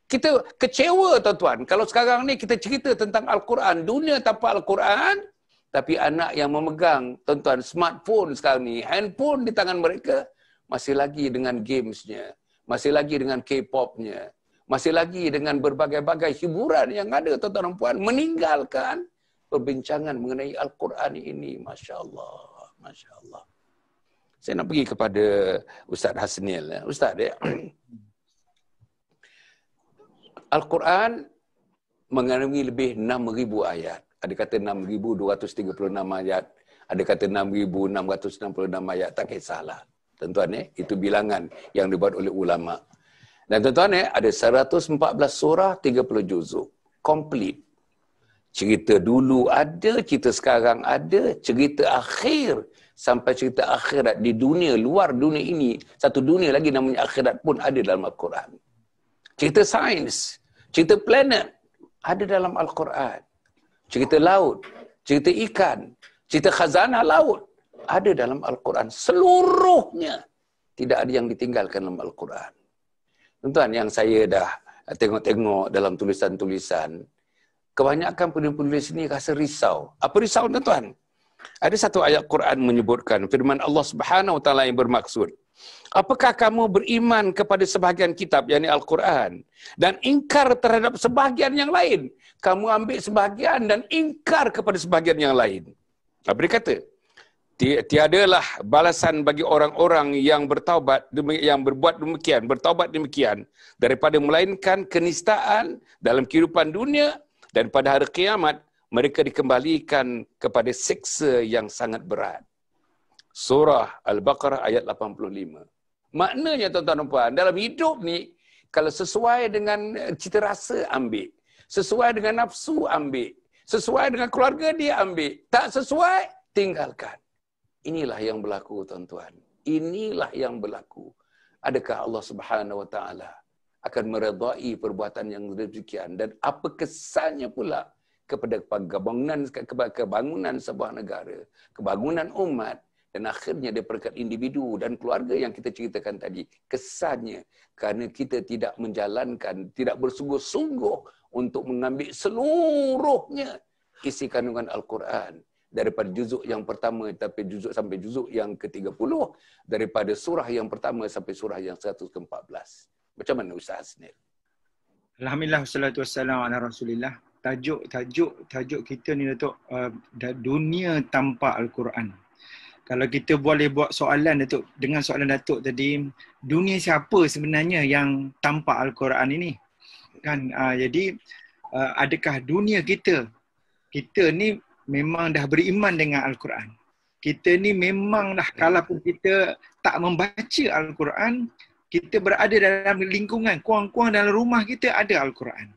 Kita kecewa tuan-tuan, kalau sekarang ni kita cerita tentang Al-Quran, dunia tanpa Al-Quran, tapi anak yang memegang tuan-tuan smartphone sekarang ni, handphone di tangan mereka, masih lagi dengan gamesnya, masih lagi dengan K-popnya, masih lagi dengan berbagai-bagai hiburan yang ada tuan-tuan dan puan, meninggalkan perbincangan mengenai Al-Quran ini. Masya Allah, Masya Allah. Saya nak pergi kepada Ustaz Hasnil. Ustaz ya. Al-Quran mengandungi lebih 6,000 ayat. Ada kata 6,236 ayat. Ada kata 6,666 ayat. Tak kisahlah. Tuan-tuan itu bilangan yang dibuat oleh ulama. Dan tuan-tuan ada 114 surah, 30 juzuk. Complete. Cerita dulu ada, cerita sekarang ada, cerita akhir sampai cerita akhirat di dunia, luar dunia ini. Satu dunia lagi namanya akhirat pun ada dalam Al-Quran. Cerita sains, cerita planet, ada dalam Al-Quran. Cerita laut, cerita ikan, cerita khazanah laut, ada dalam Al-Quran. Seluruhnya tidak ada yang ditinggalkan dalam Al-Quran. Tuan-tuan, yang saya dah tengok-tengok dalam tulisan-tulisan, kebanyakan penulis ini rasa risau. Apa risau tuan-tuan? Ada satu ayat Quran menyebutkan, firman Allah Subhanahu Wa Taala yang bermaksud, apakah kamu beriman kepada sebahagian kitab, yakni Al-Quran, dan ingkar terhadap sebahagian yang lain? Kamu ambil sebahagian dan ingkar kepada sebahagian yang lain. Apa dia kata? Tiadalah balasan bagi orang-orang yang bertaubat, yang berbuat demikian, bertaubat demikian, daripada melainkan kenistaan dalam kehidupan dunia, dan pada hari kiamat mereka dikembalikan kepada siksa yang sangat berat. Surah Al-Baqarah ayat 85. Maknanya tuan-tuan dan puan, dalam hidup ni, kalau sesuai dengan cita rasa, ambil. Sesuai dengan nafsu, ambil. Sesuai dengan keluarga dia, ambil. Tak sesuai, tinggalkan. Inilah yang berlaku, tuan-tuan. Inilah yang berlaku. Adakah Allah Subhanahu Wa Taala akan meredai perbuatan yang demikian? Dan apa kesannya pula kepada kebangunan sebuah negara, kebangunan umat, dan akhirnya dia perkat individu dan keluarga yang kita ceritakan tadi. Kesannya kerana kita tidak menjalankan, tidak bersungguh-sungguh untuk mengambil seluruhnya isi kandungan Al-Quran daripada juzuk yang pertama tapi juzuk sampai juzuk yang ke-30, daripada surah yang pertama sampai surah yang 114. Macam mana Ustaz Hasnil? Alhamdulillah, wassalatu wassalamu ala Rasulillah. Tajuk kita ni Datuk, dunia tanpa Al-Quran. Kalau kita boleh buat soalan Datuk, dengan soalan Datuk tadi, dunia siapa sebenarnya yang tanpa Al-Quran ini? Kan jadi adakah dunia kita ni memang dah beriman dengan Al-Quran. Kita ni memanglah kalaupun kita tak membaca Al-Quran, kita berada dalam lingkungan, kurang-kurang dalam rumah kita ada Al-Quran.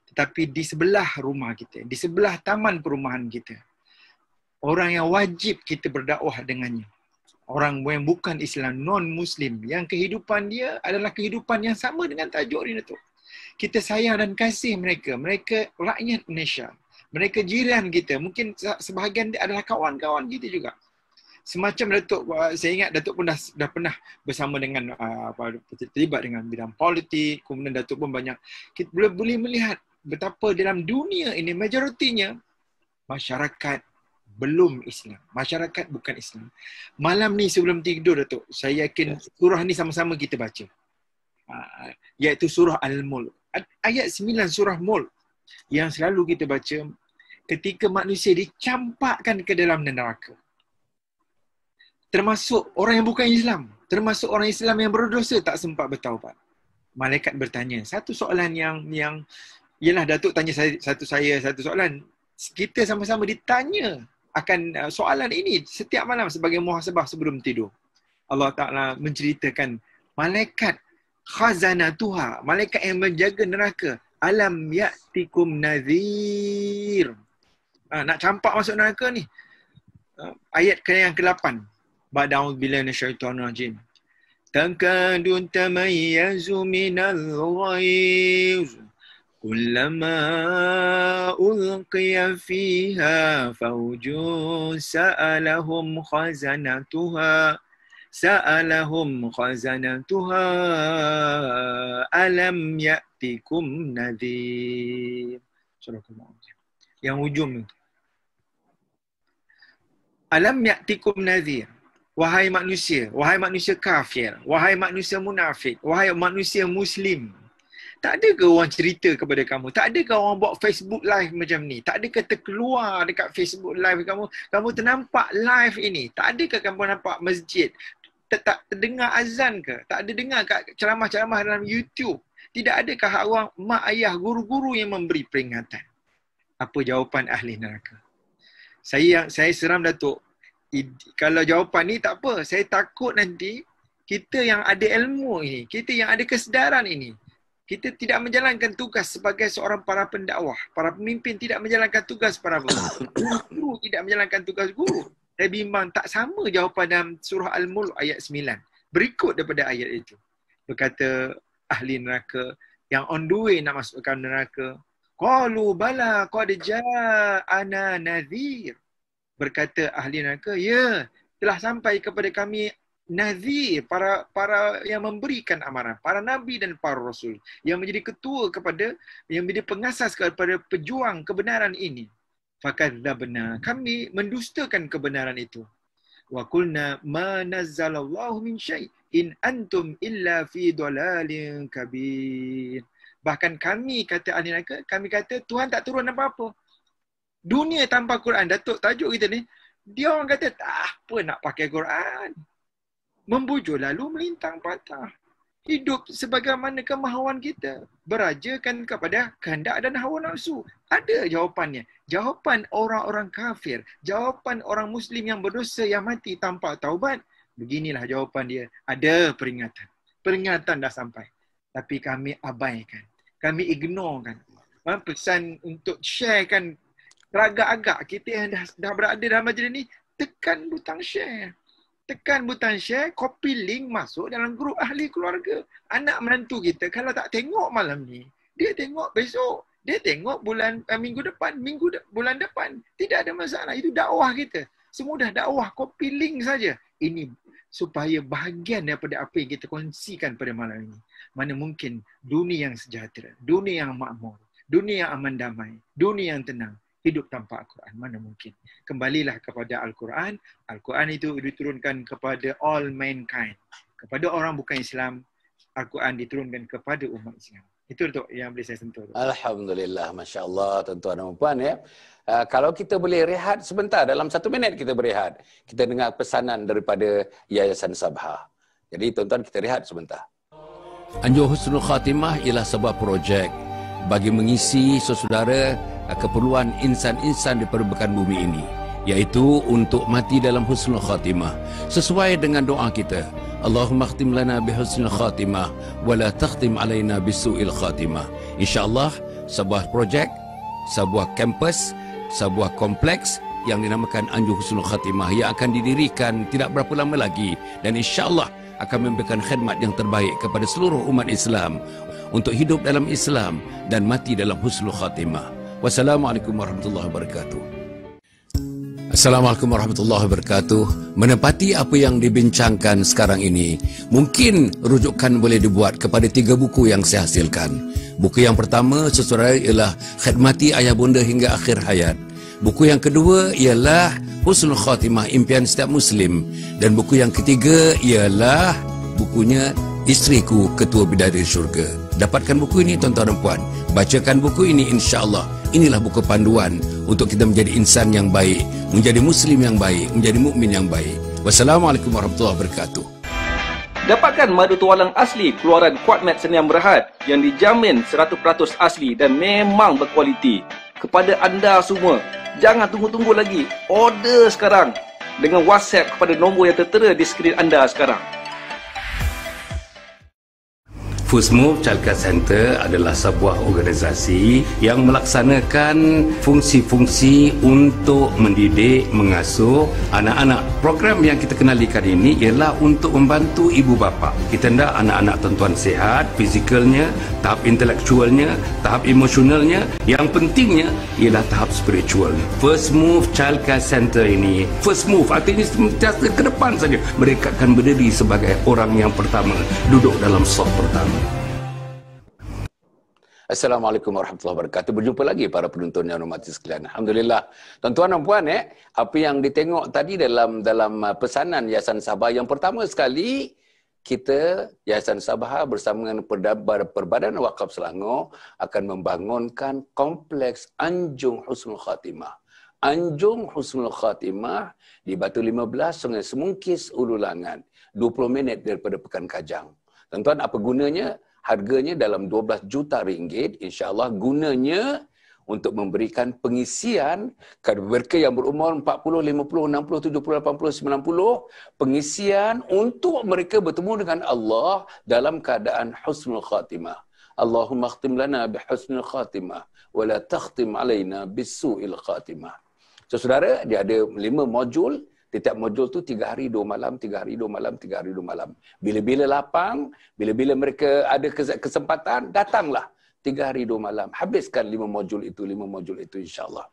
Tetapi di sebelah rumah kita, di sebelah taman perumahan kita, orang yang wajib kita berdakwah dengannya, orang yang bukan Islam, non-Muslim, yang kehidupan dia adalah kehidupan yang sama dengan tajuk ni tu. Kita sayang dan kasih mereka rakyat Malaysia, mereka jiran kita, mungkin sebahagian dia adalah kawan-kawan kita juga. Semacam Datuk, saya ingat Datuk pun dah pernah bersama dengan terlibat dengan bidang politik, kemudian Datuk pun banyak, kita boleh melihat betapa dalam dunia ini majoritinya masyarakat belum Islam. Masyarakat bukan Islam. Malam ni sebelum tidur Datuk, saya yakin surah ni sama-sama kita baca. Iaitu surah Al-Mulk. Ayat 9 surah Mulk yang selalu kita baca ketika manusia dicampakkan ke dalam neraka. Termasuk orang yang bukan Islam. Termasuk orang Islam yang berdosa tak sempat bertaubat. Malaikat bertanya. Satu soalan yang ialah Datuk tanya satu soalan. Kita sama-sama ditanya akan soalan ini setiap malam sebagai muhasabah sebelum tidur. Allah Ta'ala menceritakan malaikat khazanatuha, malaikat yang menjaga neraka. Alam ya'tikum nadhir. Nak campak masuk neraka ni. Ayat yang ke-8. Ba'da a'udzubillahi minasyaitonir rajim. Takadun tamayyazu minal ghaiz. Kullama ulqiya fiha fawjun sa'alahum khazanatuha alam ya'tikum nadhir. Yang hujung itu. Alam ya'tikum nadhir. Wahai manusia kafir, wahai manusia munafik, wahai manusia muslim. Tak ada ke orang cerita kepada kamu? Tak ada ke orang buat Facebook live macam ni? Tak ada ke terkeluar dekat Facebook live kamu? Kamu ternampak live ini? Tak ada ke kamu nampak masjid? Tak terdengar azan ke? Tak ada dengar kat ceramah-ceramah dalam YouTube? Tidak adakah orang, mak ayah, guru-guru yang memberi peringatan? Apa jawapan ahli neraka? Saya seram Datuk. Kalau jawapan ni tak apa. Saya takut nanti kita yang ada ilmu ini, kita yang ada kesedaran ini, kita tidak menjalankan tugas sebagai seorang para pendakwah. Para pemimpin tidak menjalankan tugas para guru tidak menjalankan tugas guru. Saya bimbang tak sama jawapan dalam surah Al-Mulk ayat 9. Berikut daripada ayat itu. Berkata ahli neraka yang on the way nak masukkan neraka. Qalu bala qad ja'ana nadhir. Berkata ahli neraka, ya, telah sampai kepada kami nazir, para yang memberikan amaran, para nabi dan para rasul yang menjadi ketua yang menjadi pengasas kepada pejuang kebenaran ini. Fakadzabna, kami mendustakan kebenaran itu. Wa qulna ma nazzalallahu min syai' in antum illa fi dhalalin kabir. Bahkan kami kata ahli neraka, kami kata Tuhan tak turun apa-apa. Dunia tanpa Quran, Datuk tajuk kita ni, dia orang kata tak apa nak pakai Quran. Membujur lalu melintang patah. Hidup sebagaimana kemahuan kita. Berajakan kepada kehendak dan hawa nafsu. Ada jawapannya. Jawapan orang-orang kafir. Jawapan orang Muslim yang berdosa yang mati tanpa taubat. Beginilah jawapan dia. Ada peringatan. Peringatan dah sampai. Tapi kami abaikan. Kami ignorekan. Pesan untuk sharekan teragak-agak kita yang dah berada dalam majlis ni, tekan butang share. Tekan butang share, copy link masuk dalam grup ahli keluarga. Anak menantu kita kalau tak tengok malam ni, dia tengok besok. Dia tengok minggu depan, bulan depan. Tidak ada masalah. Itu dakwah kita. Semudah dakwah, copy link saja. Ini supaya bahagian daripada apa yang kita kongsikan pada malam ini. Mana mungkin dunia yang sejahtera, dunia yang makmur, dunia yang aman damai, dunia yang tenang. hidup tanpa Al-Quran. Mana mungkin? Kembalilah kepada Al-Quran. Al-Quran itu diturunkan kepada all mankind. Kepada orang bukan Islam, Al-Quran diturunkan kepada umat Islam. Itu Datuk yang boleh saya sentuh. Alhamdulillah, Masya Allah, tuan-tuan dan puan ya. Kalau kita boleh rehat sebentar, dalam 1 minit kita berehat. Kita dengar pesanan daripada Yayasan Sabha. Jadi tuan-tuan, kita rehat sebentar. Anjur Husnul Khatimah ialah sebuah projek bagi mengisi saudara keperluan insan-insan di permukaan bumi ini, iaitu untuk mati dalam Husnul Khatimah sesuai dengan doa kita. Allahumma khtim lana bihusnul khatimah wa la takhtim alaina bisu'il khatimah. InsyaAllah sebuah projek, sebuah kampus, sebuah kompleks yang dinamakan Anjur Husnul Khatimah yang akan didirikan tidak berapa lama lagi, dan insyaAllah akan memberikan khidmat yang terbaik kepada seluruh umat Islam untuk hidup dalam Islam dan mati dalam Husnul Khatimah. Wassalamualaikum warahmatullahi wabarakatuh. Assalamualaikum warahmatullahi wabarakatuh. Menepati apa yang dibincangkan sekarang ini, mungkin rujukan boleh dibuat kepada 3 buku yang saya hasilkan. Buku yang pertama, saudara, ialah Khidmati Ayah Bunda Hingga Akhir Hayat. Buku yang kedua ialah Husnul Khatimah, Impian Setiap Muslim. Dan buku yang ketiga ialah bukunya Isteriku Ketua Bidadari Syurga. Dapatkan buku ini tuan-tuan dan puan. Bacakan buku ini, insya-Allah. Inilah buku panduan untuk kita menjadi insan yang baik, menjadi muslim yang baik, menjadi mukmin yang baik. Wassalamualaikum warahmatullahi wabarakatuh. Dapatkan madu tualang asli keluaran Kuatmed Seniam Berhad yang dijamin 100% asli dan memang berkualiti. Kepada anda semua, jangan tunggu-tunggu lagi. Order sekarang dengan WhatsApp kepada nombor yang tertera di skrin anda sekarang. First Move Childcare Center adalah sebuah organisasi yang melaksanakan fungsi-fungsi untuk mendidik, mengasuh anak-anak. Program yang kita kenalikan ini ialah untuk membantu ibu bapa. Kita hendak anak-anak tuan-tuan sihat, fizikalnya, tahap intelektualnya, tahap emosionalnya. Yang pentingnya ialah tahap spiritual. First Move Childcare Center ini, First Move artinya sentiasa ke depan saja. Mereka akan berdiri sebagai orang yang pertama, duduk dalam saf pertama. Assalamualaikum warahmatullahi wabarakatuh. Berjumpa lagi para penonton yang hormati sekalian. Alhamdulillah. Tuan-tuan dan puan, apa yang ditengok tadi dalam pesanan Yayasan Sabha, yang pertama sekali kita Yayasan Sabha bersama dengan Perbadanan Wakaf Selangor akan membangunkan kompleks Anjung Husnul Khatimah. Anjung Husnul Khatimah di Batu 15 Sungai Semungkis, Ulu Langat, 20 minit daripada Pekan Kajang. Tuan-tuan, apa gunanya? Harganya dalam 12 juta ringgit. InsyaAllah gunanya untuk memberikan pengisian kepada mereka yang berumur 40, 50, 60, 70, 80, 90. Pengisian untuk mereka bertemu dengan Allah dalam keadaan husnul khatimah. Allahumma khtim lana bihusnul khatimah wa la takhtim alaina bisu'il khatimah. So, saudara, dia ada 5 modul. Setiap modul tu 3 hari 2 malam, 3 hari 2 malam, 3 hari 2 malam. Bila-bila lapang, bila-bila mereka ada kesempatan, datanglah 3 hari 2 malam. Habiskan 5 modul itu insya-Allah.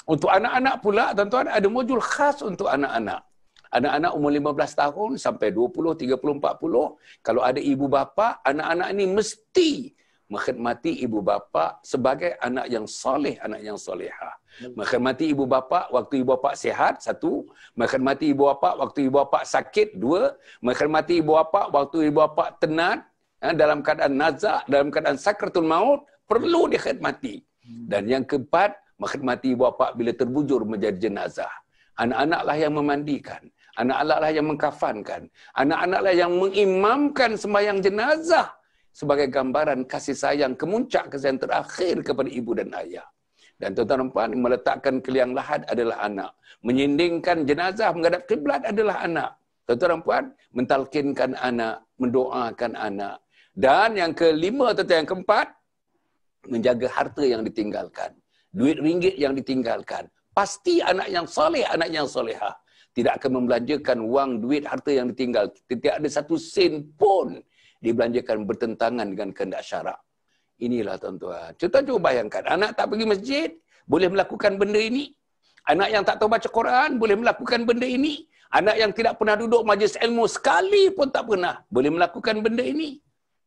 Untuk anak-anak pula, tuan-tuan, ada modul khas untuk anak-anak. Anak-anak umur 15 tahun sampai 20, 30, 40. Kalau ada ibu bapa, anak-anak ini mesti menghormati ibu bapa sebagai anak yang soleh, anak yang solehah. Menghormati ibu bapa waktu ibu bapa sihat, 1. Menghormati ibu bapa waktu ibu bapa sakit, 2. Menghormati ibu bapa waktu ibu bapa tenat, dalam keadaan nazak, dalam keadaan sakratul maut, perlu dikhidmati. Dan yang keempat, menghormati ibu bapa bila terbujur menjadi jenazah. Anak-anaklah yang memandikan, anak-anaklah yang mengkafankan, anak-anaklah yang mengimamkan sembahyang jenazah sebagai gambaran kasih sayang, kemuncak kasih sayang terakhir kepada ibu dan ayah. Dan tuan-tuan dan puan, meletakkan ke liang lahat adalah anak. Menyindingkan jenazah menghadap kiblat adalah anak. Tuan-tuan dan puan, mentalkinkan anak, mendoakan anak. Dan yang kelima atau yang keempat, menjaga harta yang ditinggalkan. Duit ringgit yang ditinggalkan. Pasti anak yang soleh, anak yang solehah. Tidak akan membelanjakan wang, duit, harta yang ditinggal. Tidak ada 1 sen pun dibelanjakan bertentangan dengan kehendak syarak. Inilah tuan-tuan. Cuba bayangkan, anak tak pergi masjid, boleh melakukan benda ini. Anak yang tak tahu baca Quran, boleh melakukan benda ini. Anak yang tidak pernah duduk majlis ilmu sekali pun tak pernah, boleh melakukan benda ini.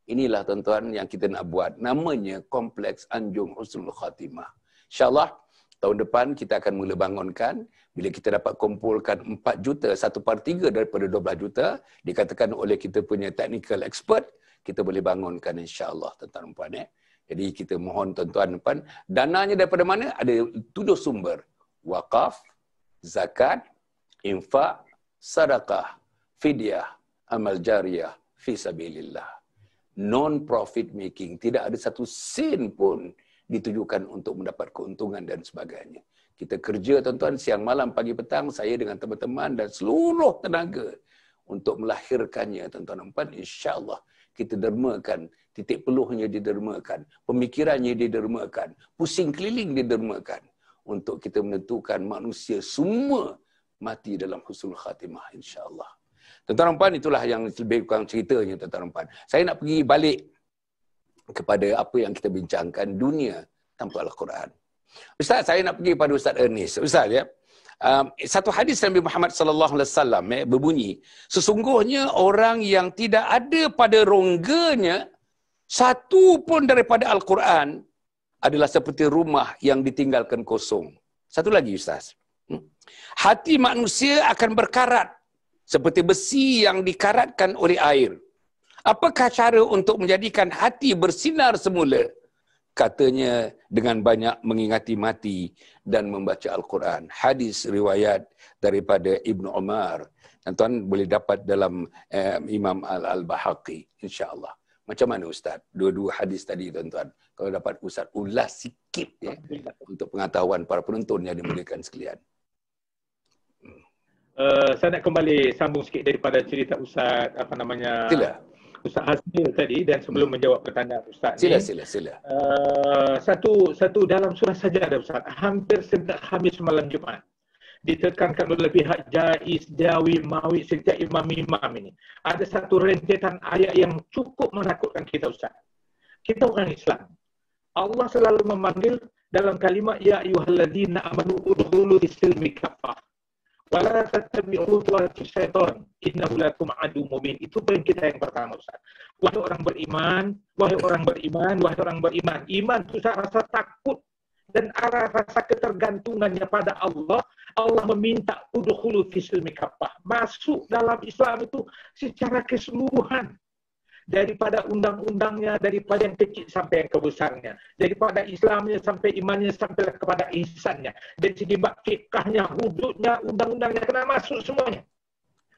Inilah tuan-tuan yang kita nak buat. Namanya Kompleks Anjung Husnul Khatimah. InsyaAllah, Tahun depan kita akan mula bangunkan. Bila kita dapat kumpulkan 4 juta, 1/3 daripada 12 juta, dikatakan oleh kita punya technical expert, kita boleh bangunkan insya-Allah, tuan-tuan dan puan. Jadi kita mohon tuan-tuan dan puan, dananya daripada mana? Ada 7 sumber. Wakaf, zakat, infak, sedekah, fidyah, amal jariyah, fi sabilillah. Non-profit making. Tidak ada satu sen pun ditujukan untuk mendapat keuntungan dan sebagainya. Kita kerja tuan-tuan siang malam pagi petang, saya dengan teman-teman dan seluruh tenaga untuk melahirkannya tuan-tuan dan puan. Insya-Allah kita dermakan, titik peluhnya didermakan, pemikirannya didermakan, pusing keliling didermakan untuk kita menentukan manusia semua mati dalam husnul khatimah insya-Allah. Tuan-tuan dan puan, itulah yang lebih kurang ceritanya tuan-tuan dan puan. Saya nak pergi balik kepada apa yang kita bincangkan, dunia tanpa Al-Quran. Ustaz, saya nak pergi pada Ustaz Ernest. Ustaz, ya. Satu hadis Nabi Muhammad sallallahu alaihi wasallam berbunyi, sesungguhnya orang yang tidak ada pada rongganya satu pun daripada Al-Quran adalah seperti rumah yang ditinggalkan kosong. Satu lagi Ustaz. Hati manusia akan berkarat seperti besi yang dikaratkan oleh air. Apakah cara untuk menjadikan hati bersinar semula? Katanya dengan banyak mengingati mati dan membaca Al-Quran. Hadis riwayat daripada Ibnu Umar. Dan tuan boleh dapat dalam Imam Al-Bahaqi, insya-Allah. Macam mana Ustaz? Dua-dua hadis tadi tuan-tuan. Kalau dapat Ustaz ulas sikit ya, untuk pengetahuan para penonton yang dimuliakan sekalian. Saya nak kembali sambung sikit daripada cerita Ustaz Sila. Ustaz Hasnil tadi, dan sebelum menjawab pertanyaan Ustaz Sila. Satu dalam surah Sajadah Ustaz, hampir setiap Khamis malam Jumaat ditekankan oleh pihak Jais, Jawi, Mawi, setiap imam-imam ini. Ada satu rentetan ayat yang cukup menakutkan kita Ustaz. Kita orang Islam. Allah selalu memanggil dalam kalimat ya ayyuhalladzina amanu udkhulu fis-silmi kaffah. Wala tattabi'u khutuwati syaitan innahu lakum adu mubin. Itu poin kita yang pertama Ustaz. Wahai orang beriman, wahai orang beriman, wahai orang beriman. Iman itu rasa takut dan rasa ketergantungannya pada Allah. Allah meminta udkhulu fis-silmi kaffah. Masuk dalam Islam itu secara keseluruhan. Daripada undang-undangnya, daripada yang kecil sampai yang kebesarnya, daripada Islamnya sampai imannya sampai kepada ihsannya, dari segi bab fiqahnya, hududnya, undang-undangnya, kena masuk semuanya.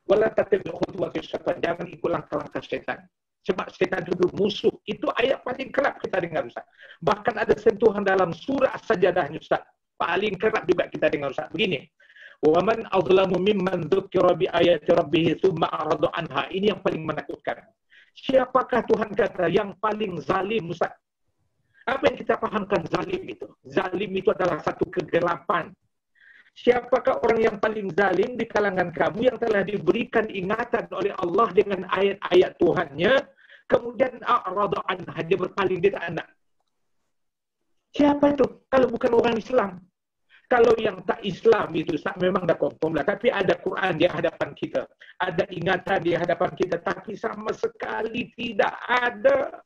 Wala tattabi'u khutuwati syaitan, jangan ikut langkah-langkah syaitan. Sebab syaitan itu musuh. Itu ayat paling kerap kita dengar Ustaz. Bahkan ada sentuhan dalam surah Sajadah Ustaz. Paling kerap juga kita dengar Ustaz. Begini. Wa man azlamu mimman dzukira bi ayati rabbih tsumma a'rada anha. Ini yang paling menakutkan. Siapakah Tuhan kata yang paling zalim Ustaz? Apa yang kita fahamkan zalim itu? Zalim itu adalah satu kegelapan. Siapakah orang yang paling zalim di kalangan kamu yang telah diberikan ingatan oleh Allah dengan ayat-ayat Tuhannya, kemudian a'rada anha, dia berpaling, dia tak nak. Siapa itu? Kalau bukan orang Islam. Kalau yang tak Islam itu memang dah confirm lah. Tapi ada Quran di hadapan kita. Ada ingatan di hadapan kita. Tapi sama sekali tidak ada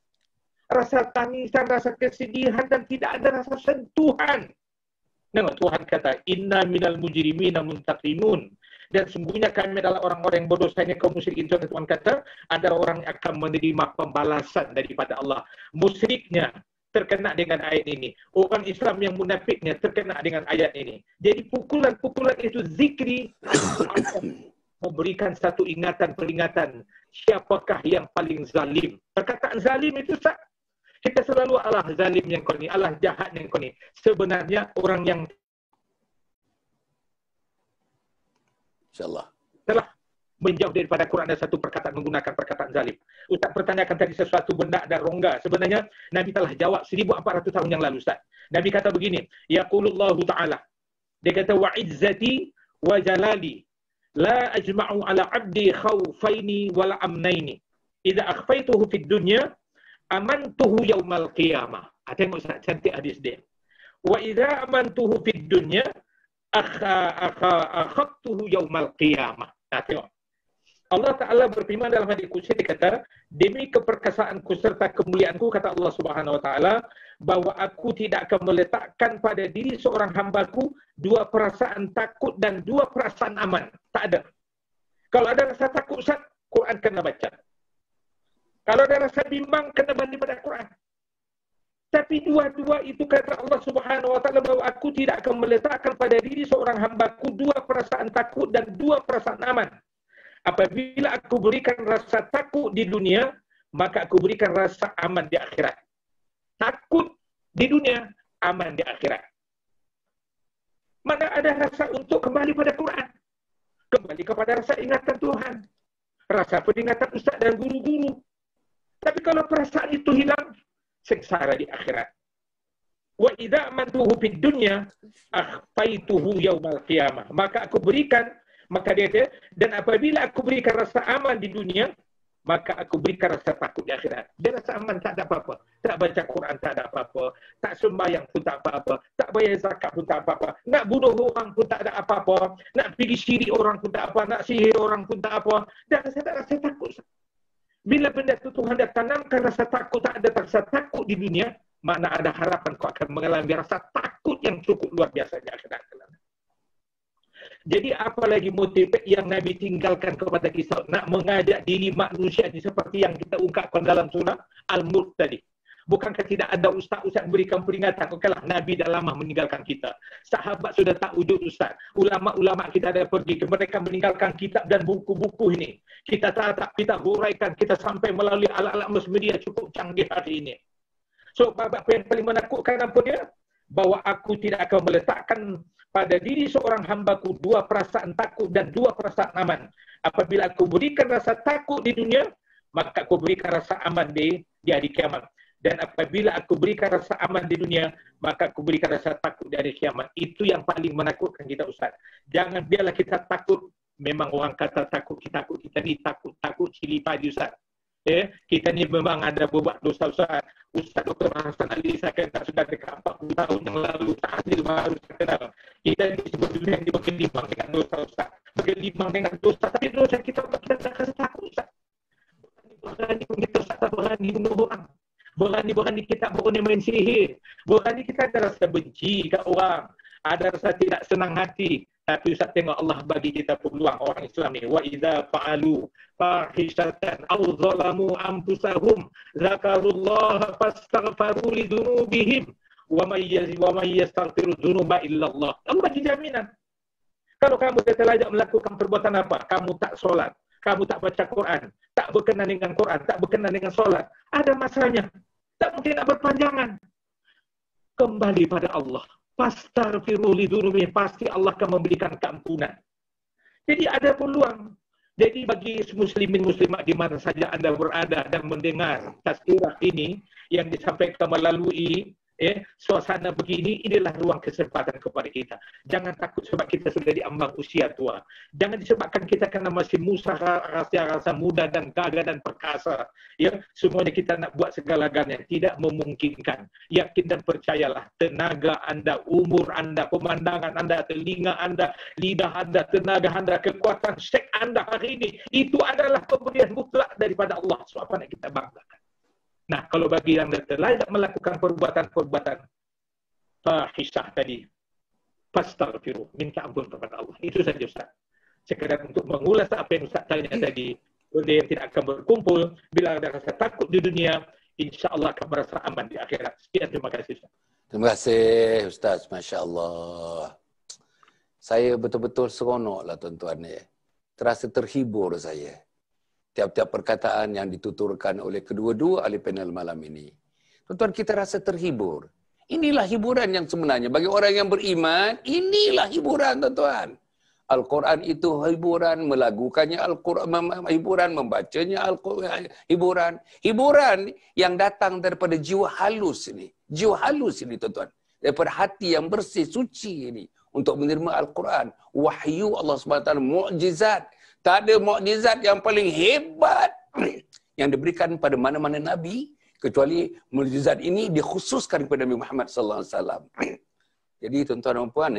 rasa tangisan, rasa kesedihan, dan tidak ada rasa sentuhan. Tengok Tuhan kata, inna minal mujrimina muntaqimun. Dan sungguhnya kami adalah orang-orang yang berdosa. Ini kaum musyrikin. Tuhan kata, ada orang yang akan menerima pembalasan daripada Allah. Musyriknya terkena dengan ayat ini. Orang Islam yang munafiknya terkena dengan ayat ini. Jadi pukulan-pukulan itu zikri memberikan satu ingatan, peringatan. Siapakah yang paling zalim? Perkataan zalim itu kita selalu Allah zalim yang kau ni, Allah jahat yang kau ni. Sebenarnya orang yang InsyaAllah telah menjauh daripada Quran dan satu perkataan menggunakan perkataan zalim. Ustaz pertanyakan tadi sesuatu benda dan rongga. Sebenarnya Nabi telah jawab 1400 tahun yang lalu Ustaz. Nabi kata begini, yaqulullahu ta'ala. Dia kata wa izzati wa jalali la ajma'u ala 'abdi khawfaini wal amnaini. Idza akhfaituhu fid dunya amantuhu yaumal qiyamah. Tengok Ustaz, cantik hadis dia. Wa idza amantuhu fid dunya akhadtuhu yaumal qiyamah. Tengok. Allah Ta'ala berfirman dalam hadis qudsi, dia kata, demi keperkasaanku serta kemuliaanku, kata Allah Subhanahu Wa Ta'ala, bahwa aku tidak akan meletakkan pada diri seorang hambaku dua perasaan takut dan dua perasaan aman. Tak ada. Kalau ada rasa takut, Ustaz, Quran kena baca. Kalau ada rasa bimbang, kena balik pada Quran. Tapi dua-dua itu kata Allah Subhanahu Wa Ta'ala, bahwa aku tidak akan meletakkan pada diri seorang hambaku dua perasaan takut dan dua perasaan aman. Apabila aku berikan rasa takut di dunia, maka aku berikan rasa aman di akhirat. Takut di dunia, aman di akhirat. Mana ada rasa untuk kembali pada Quran. Kembali kepada rasa ingatan Tuhan. Rasa peringatan ustaz dan guru-guru. Tapi kalau perasaan itu hilang, sengsara di akhirat. Wa idza amantuhu fid dunya akhfaituhu yaumal qiyamah. Maka aku berikan, maka dia kata, dan apabila aku berikan rasa aman di dunia, maka aku berikan rasa takut di akhirat. Dia rasa aman, tak ada apa-apa. Tak baca Quran, tak ada apa-apa. Tak sembahyang pun tak apa-apa. Tak bayar zakat pun tak apa-apa. Nak bunuh orang pun tak ada apa-apa. Nak pergi syirik orang pun tak apa. Nak sihir orang pun tak apa. Dan saya tak rasa takut. Bila benda itu Tuhan dah tanamkan rasa takut, tak ada rasa takut di dunia, makna ada harapan kau akan mengalami rasa takut yang cukup luar biasa di akhirat. Jadi apalagi motif yang Nabi tinggalkan kepada kita, nak mengajak diri manusia ini seperti yang kita ungkapkan dalam surah Al-Mulk tadi. Bukankah tidak ada ustaz-ustaz berikan peringatan? Okeylah, Nabi dah lama meninggalkan kita. Sahabat sudah tak wujud ustaz. Ulama-ulama kita dah pergi. Mereka meninggalkan kitab dan buku-buku ini. Kita tatap, kita huraikan, kita sampai melalui alat-alat mass media cukup canggih hari ini. So, apa yang paling menakutkan apa dia? Bahawa aku tidak akan meletakkan pada diri seorang hambaku dua perasaan takut dan dua perasaan aman. Apabila aku berikan rasa takut di dunia, maka aku berikan rasa aman di hari kiamat. Dan apabila aku berikan rasa aman di dunia, maka aku berikan rasa takut di hari kiamat. Itu yang paling menakutkan kita, Ustaz. Jangan biarlah kita takut. Memang orang kata takut, kita ni takut cili padi, Ustaz. Kita ni memang ada buat dosa, Ustaz. Ustaz Dr. Hasan Ali saya kata sudah dekat 40 tahun yang lalu, tahlil baru saya kenal. Kita ni sebetulnya ni bergelimang dengan dosa, Ustaz. Bergelimang dengan dosa. Tapi dosa kita tak rasa takut, Ustaz. Berani kita, Ustaz, tak berani bunuh orang. Berani kita berani main sihir. Berani kita ada rasa benci kat orang. Ada rasa tidak senang hati. Tapi Ustaz tengok Allah bagi kita peluang orang Islam ni. Wa idza fa'alu fahishatan aw zalamu anfusahum zakarullah fastaghfaru li dzunubihim wa may yastaghfiru dzunuba illa Allah. Allah bagi jaminan. Kalau kamu terlajak melakukan perbuatan apa? Kamu tak solat, kamu tak baca Quran, tak berkenan dengan Quran, tak berkenan dengan solat, ada masanya. Tak mungkin nak berpanjangan. Kembali pada Allah. Fastaghfiru li dzunubihim, pasti Allah akan memberikan keampunan. Jadi ada peluang. Jadi bagi muslimin muslimat di mana saja anda berada dan mendengar tazkirah ini yang disampaikan melalui suasana begini, inilah ruang kesempatan kepada kita. Jangan takut sebab kita sudah diambang usia tua. Jangan disebabkan kita kerana masih rasa muda dan gagah dan perkasa. Ya, semuanya kita nak buat segala-galanya. Tidak memungkinkan. Yakin dan percayalah, tenaga anda, umur anda, pemandangan anda, telinga anda, lidah anda, tenaga anda, kekuatan syek anda hari ini, itu adalah pemberian mutlak daripada Allah. So apa nak kita banggakan? Nah, kalau bagi yang terlayak melakukan perbuatan-perbuatan fahisyah tadi, fastaghfiru, minta ampun kepada Allah. Itu saja, Ustaz. Sekadar untuk mengulas apa yang Ustaz tanya tadi, benda yang tidak akan berkumpul, bila ada rasa takut di dunia, insya-Allah akan merasa aman di akhirat. Sekian, terima kasih, Ustaz. Terima kasih, Ustaz. Masya Allah. Saya betul-betul seronoklah, tuan-tuan. Terasa terhibur saya. Tiap-tiap perkataan yang dituturkan oleh kedua-dua ahli panel malam ini. Tuan-tuan, kita rasa terhibur. Inilah hiburan yang sebenarnya. Bagi orang yang beriman, inilah hiburan, tuan-tuan. Al-Quran itu hiburan, melagukannya Al-Quran, hiburan, membacanya Al-Quran, hiburan. Hiburan yang datang daripada jiwa halus ini. Jiwa halus ini, tuan-tuan. Daripada hati yang bersih, suci ini. Untuk menerima Al-Quran. Wahyu Allah SWT, mu'jizat. Tak ada mukjizat yang paling hebat yang diberikan pada mana-mana Nabi, kecuali mukjizat ini dikhususkan kepada Nabi Muhammad sallallahu alaihi wasallam. Jadi tuan-tuan dan puan,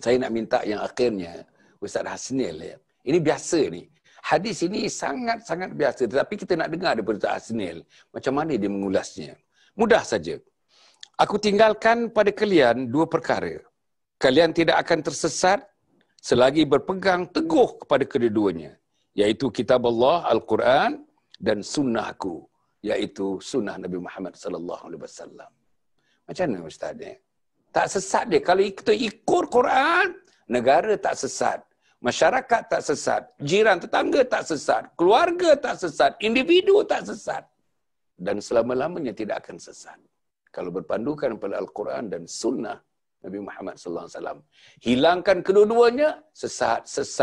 saya nak minta yang akhirnya Ustaz Hasnil Ini biasa ni. Hadis ini sangat-sangat biasa. Tetapi kita nak dengar daripada Asnil macam mana dia mengulasnya. Mudah saja. Aku tinggalkan pada kalian dua perkara. Kalian tidak akan tersesat selagi berpegang teguh kepada kedua-duanya. Iaitu kitab Allah, Al-Quran dan sunnahku. Iaitu sunnah Nabi Muhammad SAW. Macam mana Ustaz ni? Tak sesat dia. Kalau kita ikut Quran, negara tak sesat. Masyarakat tak sesat. Jiran tetangga tak sesat. Keluarga tak sesat. Individu tak sesat. Dan selama-lamanya tidak akan sesat. Kalau berpandukan pada Al-Quran dan sunnah Nabi Muhammad SAW. Hilangkan kedua-duanya, sesat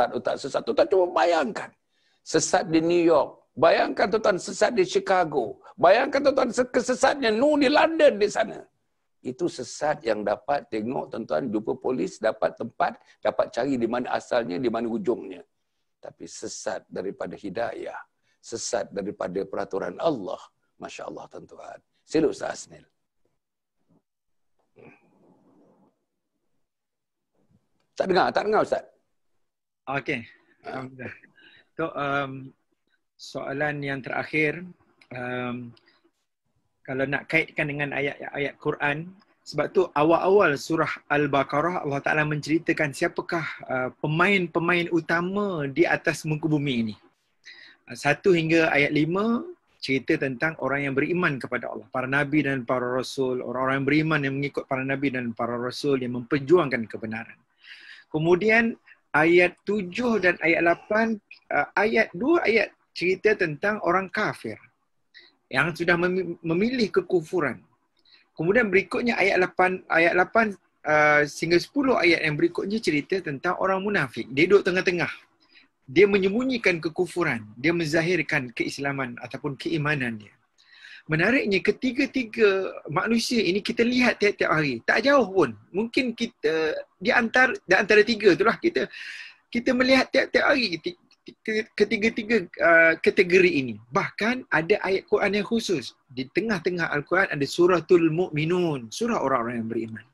atau tak sesat. Tuan-tuan cuba bayangkan. Sesat di New York. Bayangkan tuan-tuan sesat di Chicago. Bayangkan tuan-tuan kesesatnya di London di sana. Itu sesat yang dapat tengok tuan-tuan, jumpa polis, dapat tempat, dapat cari di mana asalnya, di mana hujungnya. Tapi sesat daripada hidayah. Sesat daripada peraturan Allah. Masya Allah tuan-tuan. Sila Ustaz Asnil. Tak dengar Ustaz? Okey. Alhamdulillah. So, soalan yang terakhir, kalau nak kaitkan dengan ayat-ayat Quran, sebab tu awal-awal surah Al-Baqarah Allah Ta'ala menceritakan siapakah pemain-pemain utama di atas muka bumi ini. 1 hingga ayat 5 cerita tentang orang yang beriman kepada Allah, para nabi dan para rasul, orang-orang yang beriman yang mengikut para nabi dan para rasul yang memperjuangkan kebenaran. Kemudian ayat 7 dan ayat 8, ayat 2 ayat cerita tentang orang kafir yang sudah memilih kekufuran. Kemudian berikutnya ayat 8 sehingga 10 ayat yang berikutnya cerita tentang orang munafik. Dia duduk tengah-tengah. Dia menyembunyikan kekufuran, dia menzahirkan keislaman ataupun keimanan dia. Menariknya ketiga-tiga manusia ini kita lihat tiap-tiap hari. Tak jauh pun. Mungkin kita di antara tiga itulah kita melihat tiap-tiap hari ketiga-tiga kategori ini. Bahkan ada ayat Quran yang khusus. Di tengah-tengah Al-Quran ada suratul Mu'minun, surah orang-orang yang beriman.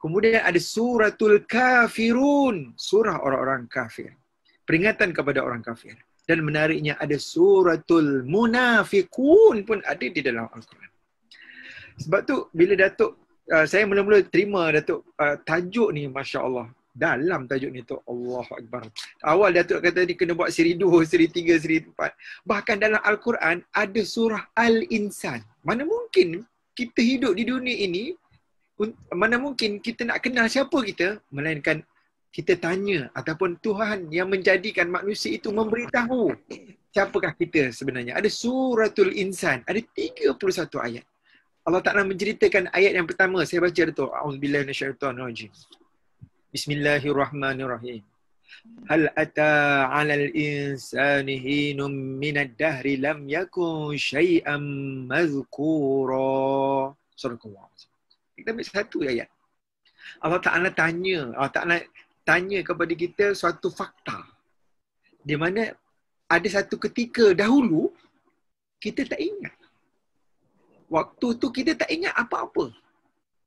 Kemudian ada suratul Kafirun, surah orang-orang kafir. Peringatan kepada orang kafir. Dan menariknya ada suratul Munafiqun pun ada di dalam Al-Quran. Sebab tu bila Datuk, saya mula-mula terima Datuk tajuk ni, Masya Allah. Dalam tajuk ni tu, Allahu Akbar. Awal Datuk kata ni kena buat siri 2, siri 3, siri 4. Bahkan dalam Al-Quran ada surah Al-Insan. Mana mungkin kita hidup di dunia ini, mana mungkin kita nak kenal siapa kita, melainkan kita tanya ataupun Tuhan yang menjadikan manusia itu memberitahu siapakah kita sebenarnya. Ada suratul Insan, ada 31 ayat. Allah Ta'ala menceritakan ayat yang pertama, saya baca tu. A'udzubillahi minasyaitonirrajim. Bismillahirrahmanirrahim. Hal ata 'alal insani hinum minad dahri lam yakun syai'an mazkura. Subhanallah. Kita ambil satu ayat. Allah Ta'ala tanya kepada kita suatu fakta. Di mana ada satu ketika dahulu kita tak ingat. Waktu tu kita tak ingat apa-apa.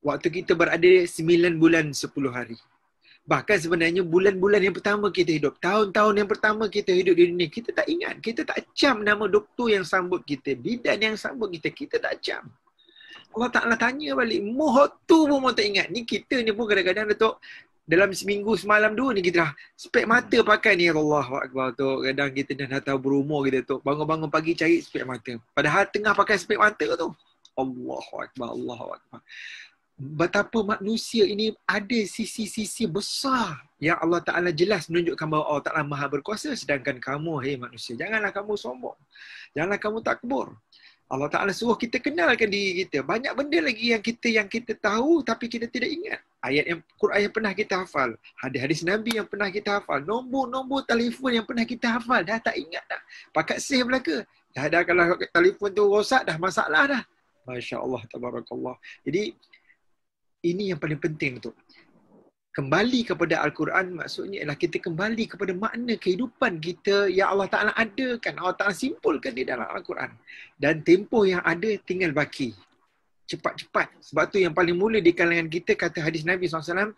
Waktu kita berada 9 bulan 10 hari. Bahkan sebenarnya bulan-bulan yang pertama kita hidup, tahun-tahun yang pertama kita hidup di dunia, kita tak ingat. Kita tak cam nama doktor yang sambut kita, bidan yang sambut kita, kita tak cam. Allah Ta'ala tanya balik, tu pun tak ingat. Ni kita ni pun kadang-kadang Datuk, dalam seminggu semalam 2 ni kita dah spek mata pakai ni, Allahu Akbar tu. Kadang kita dah tahu berumur kita tu, bangun-bangun pagi cari spek mata. Padahal tengah pakai spek mata tu. Allahu Akbar, Allahu Akbar. Betapa manusia ini ada sisi-sisi besar yang Allah Ta'ala jelas menunjukkan bahawa Allah Ta'ala Maha berkuasa, sedangkan kamu, hei manusia, janganlah kamu sombong. Janganlah kamu takbur. Allah Ta'ala suruh kita kenalkan diri kita. Banyak benda lagi yang kita tahu tapi kita tidak ingat. Ayat yang Quran yang pernah kita hafal. Hadis-hadis Nabi yang pernah kita hafal. Nombor-nombor telefon yang pernah kita hafal. Dah tak ingat dah. Pakat save lah ke? Dah kalau telefon tu rosak dah masalah dah. Masya Allah, tabarakallah. Jadi, ini yang paling penting tu. Kembali kepada Al-Quran maksudnya ialah kita kembali kepada makna kehidupan kita yang Allah Ta'ala adakan. Allah Ta'ala simpulkan di dalam Al-Quran. Dan tempoh yang ada tinggal baki. Cepat-cepat. Sebab tu yang paling mulia di kalangan kita, kata hadis Nabi SAW,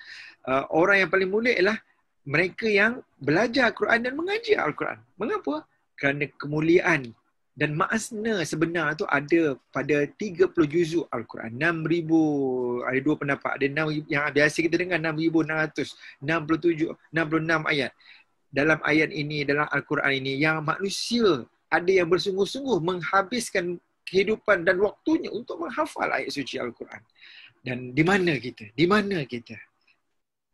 orang yang paling mulia ialah mereka yang belajar Al-Quran dan mengaji Al-Quran. Mengapa? Kerana kemuliaan dan makna sebenar tu ada pada 30 juzuk Al-Quran. 6,000, ada dua pendapat. Ada 6, yang biasa kita dengar 6,667, 66 ayat. Dalam ayat ini, dalam Al-Quran ini, yang manusia ada yang bersungguh-sungguh menghabiskan kehidupan dan waktunya untuk menghafal ayat suci Al-Quran. Dan di mana kita? Di mana kita?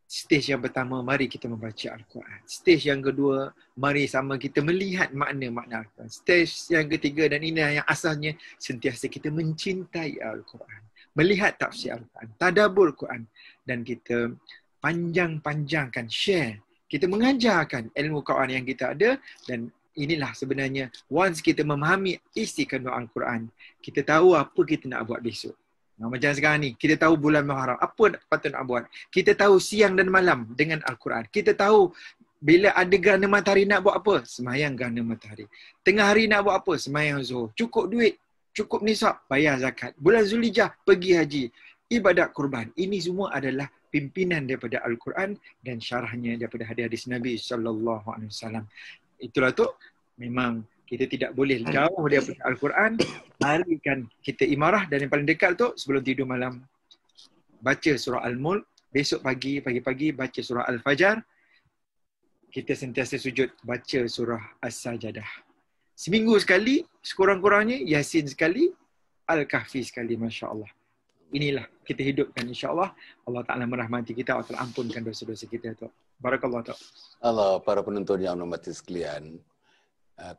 Stage yang pertama, mari kita membaca Al-Quran. Stage yang kedua, mari sama kita melihat makna-makna Al-Quran. Stage yang ketiga, dan ini yang asalnya, sentiasa kita mencintai Al-Quran. Melihat tafsir Al-Quran, tadabbur Al-Quran. Dan kita panjang-panjangkan, share. Kita mengajarkan ilmu Quran yang kita ada. Dan inilah sebenarnya, once kita memahami isi kandungan Al-Quran, kita tahu apa kita nak buat besok. Macam sekarang ni, kita tahu bulan Muharram, apa patut nak buat. Kita tahu siang dan malam dengan Al-Quran. Kita tahu bila ada gerhana matahari nak buat apa, sembahyang gerhana matahari. Tengah hari nak buat apa, sembahyang zuhur. Cukup duit, cukup nisab, bayar zakat. Bulan Zulhijjah, pergi haji. Ibadat kurban. Ini semua adalah pimpinan daripada Al-Quran dan syarahnya daripada hadis-hadis Nabi SAW. Itulah tu, memang kita tidak boleh jauh daripada Al-Quran. Harikan kita imarah, dan yang paling dekat tu sebelum tidur malam, baca surah Al-Mulk. Besok pagi-pagi baca surah Al-Fajar. Kita sentiasa sujud baca surah As-Sajadah. Seminggu sekali, sekurang-kurangnya Yasin sekali, Al-Kahfi sekali, Masya Allah. Inilah kita hidupkan, insya-Allah. Allah Ta'ala merahmati kita, Allah Ta'ala ampunkan dosa-dosa kita. Barakallah. Allah, para penonton yang hormati sekalian,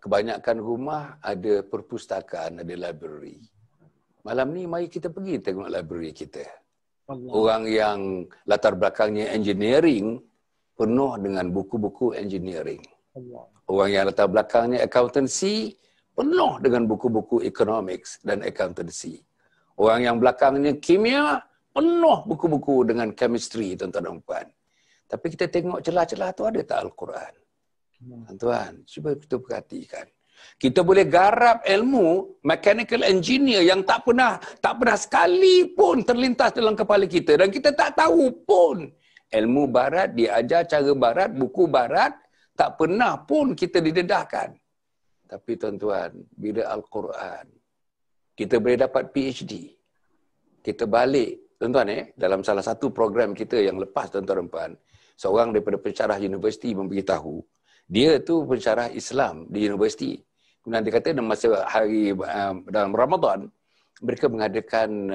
kebanyakan rumah ada perpustakaan, ada library. Malam ni mari kita pergi tengok library kita. Allah. Orang yang latar belakangnya engineering penuh dengan buku-buku engineering. Allah. Orang yang latar belakangnya accountancy penuh dengan buku-buku economics dan accountancy. Orang yang belakangnya kimia penuh buku-buku dengan chemistry, tuan-tuan dan puan. Tapi kita tengok celah-celah tu ada tak Al-Quran? Tuan, cuba kita perhatikan. Kita boleh garap ilmu mechanical engineer yang tak pernah sekali pun terlintas dalam kepala kita, dan kita tak tahu pun. Ilmu barat diajar cara barat, buku barat, tak pernah pun kita didedahkan. Tapi tuan-tuan, bila Al-Quran, kita boleh dapat PhD. Kita balik, tuan-tuan, dalam salah satu program kita yang lepas, tuan-tuan dan puan, seorang daripada pensyarah universiti memberitahu, dia tu pensyarah Islam di universiti. Kemudian dia kata dalam masa hari dalam Ramadan, mereka mengadakan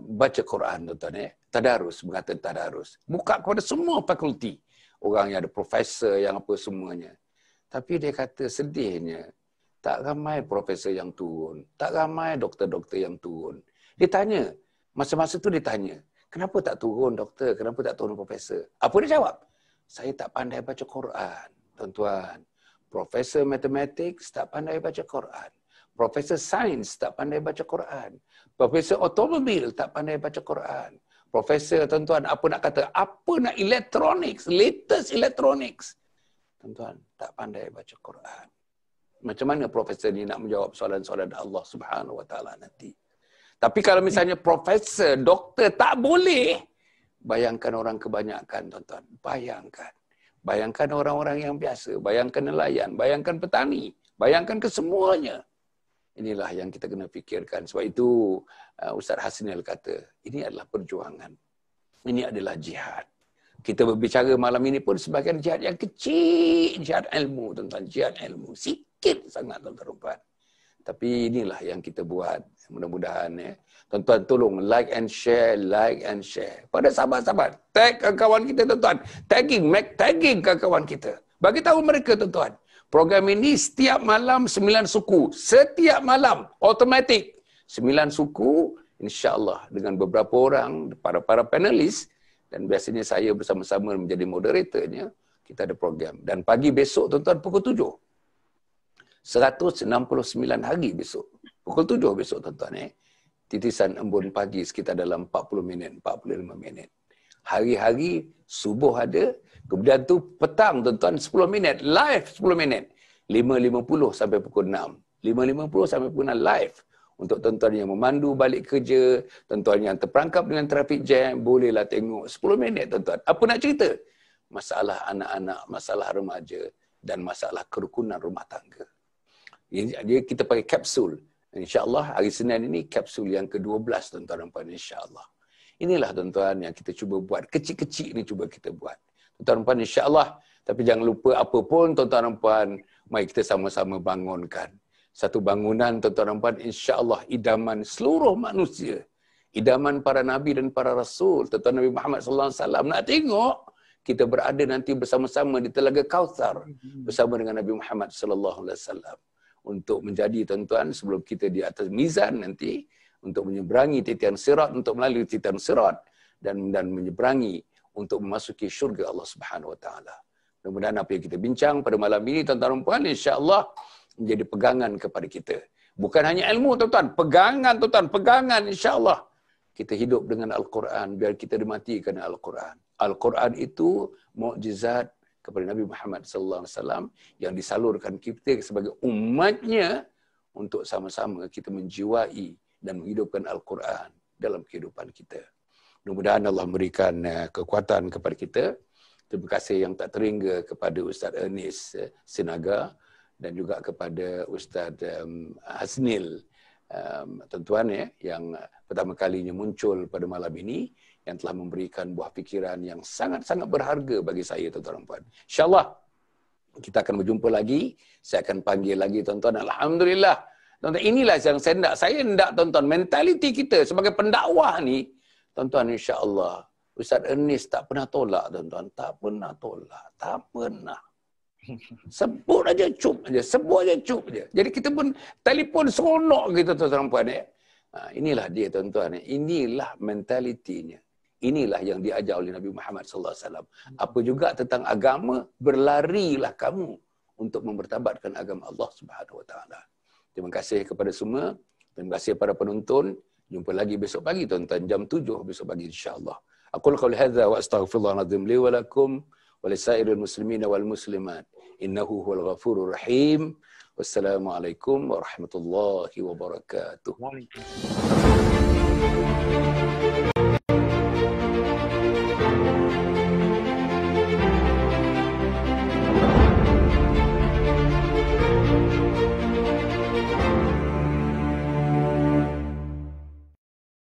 baca Quran, tuan-tuan. Tadarus, mengatakan tadarus. Buka kepada semua fakulti. Orang yang ada profesor, yang apa semuanya. Tapi dia kata sedihnya, tak ramai profesor yang turun. Tak ramai doktor-doktor yang turun. Dia tanya, masa-masa tu dia tanya, kenapa tak turun doktor? Kenapa tak turun profesor? Apa dia jawab? Saya tak pandai baca Quran, tuan-tuan. Profesor Mathematics tak pandai baca Quran. Profesor Sains tak pandai baca Quran. Profesor Automobil tak pandai baca Quran. Profesor, tuan-tuan, apa nak kata? Apa nak electronics, latest electronics. Tuan-tuan, tak pandai baca Quran. Macam mana profesor ni nak menjawab soalan-soalan Allah Subhanahu Wa Taala nanti? Tapi kalau misalnya profesor, doktor tak boleh, bayangkan orang kebanyakan, tuan-tuan. Bayangkan. Bayangkan orang-orang yang biasa. Bayangkan nelayan. Bayangkan petani. Bayangkan kesemuanya. Inilah yang kita kena fikirkan. Sebab itu Ustaz Hasnil kata, ini adalah perjuangan. Ini adalah jihad. Kita berbicara malam ini pun sebagian jihad yang kecil. Jihad ilmu, tuan-tuan. Jihad ilmu. Sikit sangat, tuan-tuan. Tapi inilah yang kita buat. Mudah-mudahan tuan-tuan tolong like and share. Pada sahabat-sahabat, tag kawan kita, tuan-tuan. Make tagging kawan kita. Bagi tahu mereka, tuan-tuan. Program ini setiap malam 9 suku. Setiap malam automatik 9 suku, insya-Allah dengan beberapa orang para panelis, dan biasanya saya bersama-sama menjadi moderatornya. Kita ada program. Dan pagi besok, tuan-tuan, pukul 7. 169 hari besok. Pukul 7 besok, tuan-tuan. Titisan embun pagi sekitar dalam 40 minit, 45 minit. Hari-hari subuh ada. Kemudian tu petang, tuan-tuan, 10 minit. Live 10 minit. 5.50 sampai pukul 6. 5.50 sampai pukul 6 live. Untuk tuan-tuan yang memandu balik kerja, tuan-tuan yang terperangkap dengan traffic jam, bolehlah tengok 10 minit, tuan-tuan. Apa nak cerita? masalah anak-anak, masalah remaja dan masalah kerukunan rumah tangga. Jadi kita pakai kapsul. InsyaAllah hari Senin ini kapsul yang ke-12 tuan-tuan dan puan, insyaAllah. Inilah tuan-tuan yang kita cuba buat. Kecil-kecil ni cuba kita buat. Tuan-tuan dan puan, insyaAllah. Tapi jangan lupa apa pun tuan-tuan dan puan, mari kita sama-sama bangunkan satu bangunan tuan-tuan dan puan, insyaAllah idaman seluruh manusia. Idaman para Nabi dan para Rasul. Tuan-tuan Nabi Muhammad SAW. Nak tengok kita berada nanti bersama-sama di Telaga Kautsar bersama dengan Nabi Muhammad SAW. Untuk menjadi tuan-tuan sebelum kita di atas mizan nanti untuk menyeberangi titian sirat, untuk melalui titian sirat dan menyeberangi untuk memasuki syurga Allah Subhanahu Wa Taala. Mudah-mudahan apa yang kita bincang pada malam ini tuan-tuan dan puan, insya-Allah menjadi pegangan kepada kita. Bukan hanya ilmu tuan-tuan, pegangan tuan-tuan, pegangan insya-Allah. Kita hidup dengan Al-Quran biar kita dimatikan Al-Quran. Al-Quran itu mukjizat kepada Nabi Muhammad sallallahu alaihi wasallam yang disalurkan kita sebagai umatnya untuk sama-sama kita menjiwai dan menghidupkan Al-Quran dalam kehidupan kita. Mudah-mudahan Allah memberikan kekuatan kepada kita. Terima kasih yang tak terhingga kepada Ustaz Ernest Sinaga dan juga kepada Ustaz Hasnil, tuan-tuan yang pertama kalinya muncul pada malam ini, yang telah memberikan buah fikiran yang sangat-sangat berharga bagi saya, tuan-tuan dan puan. InsyaAllah kita akan berjumpa lagi. Saya akan panggil lagi tuan-tuan. Alhamdulillah. Tuan-tuan, inilah yang saya hendak. Saya hendak tuan-tuan, mentaliti kita sebagai pendakwah ni, tuan-tuan, insya-Allah Ustaz Ernest tak pernah tolak tuan-tuan. Tak pernah tolak. Tak pernah. Sebut aja cup aja. Sebut aja cup aja. Jadi kita pun telefon seronok gitu tuan-tuan puan. Inilah dia tuan-tuan. Inilah mentalitinya. Inilah yang diajar oleh Nabi Muhammad sallallahu alaihi wasallam. Apa juga tentang agama, berlarilah kamu untuk mempertabatkan agama Allah Subhanahu Wa Taala. Terima kasih kepada semua. Terima kasih kepada penonton. Jumpa lagi besok pagi tuan-tuan jam 7 besok pagi insya-Allah. Aqul qawli hadza wa astaghfirullahal azim li wa lakum wa lisairil muslimina wal muslimat. Innahu huwal ghafurur rahim. Wassalamualaikum warahmatullahi wabarakatuh. Waalaikumsalam.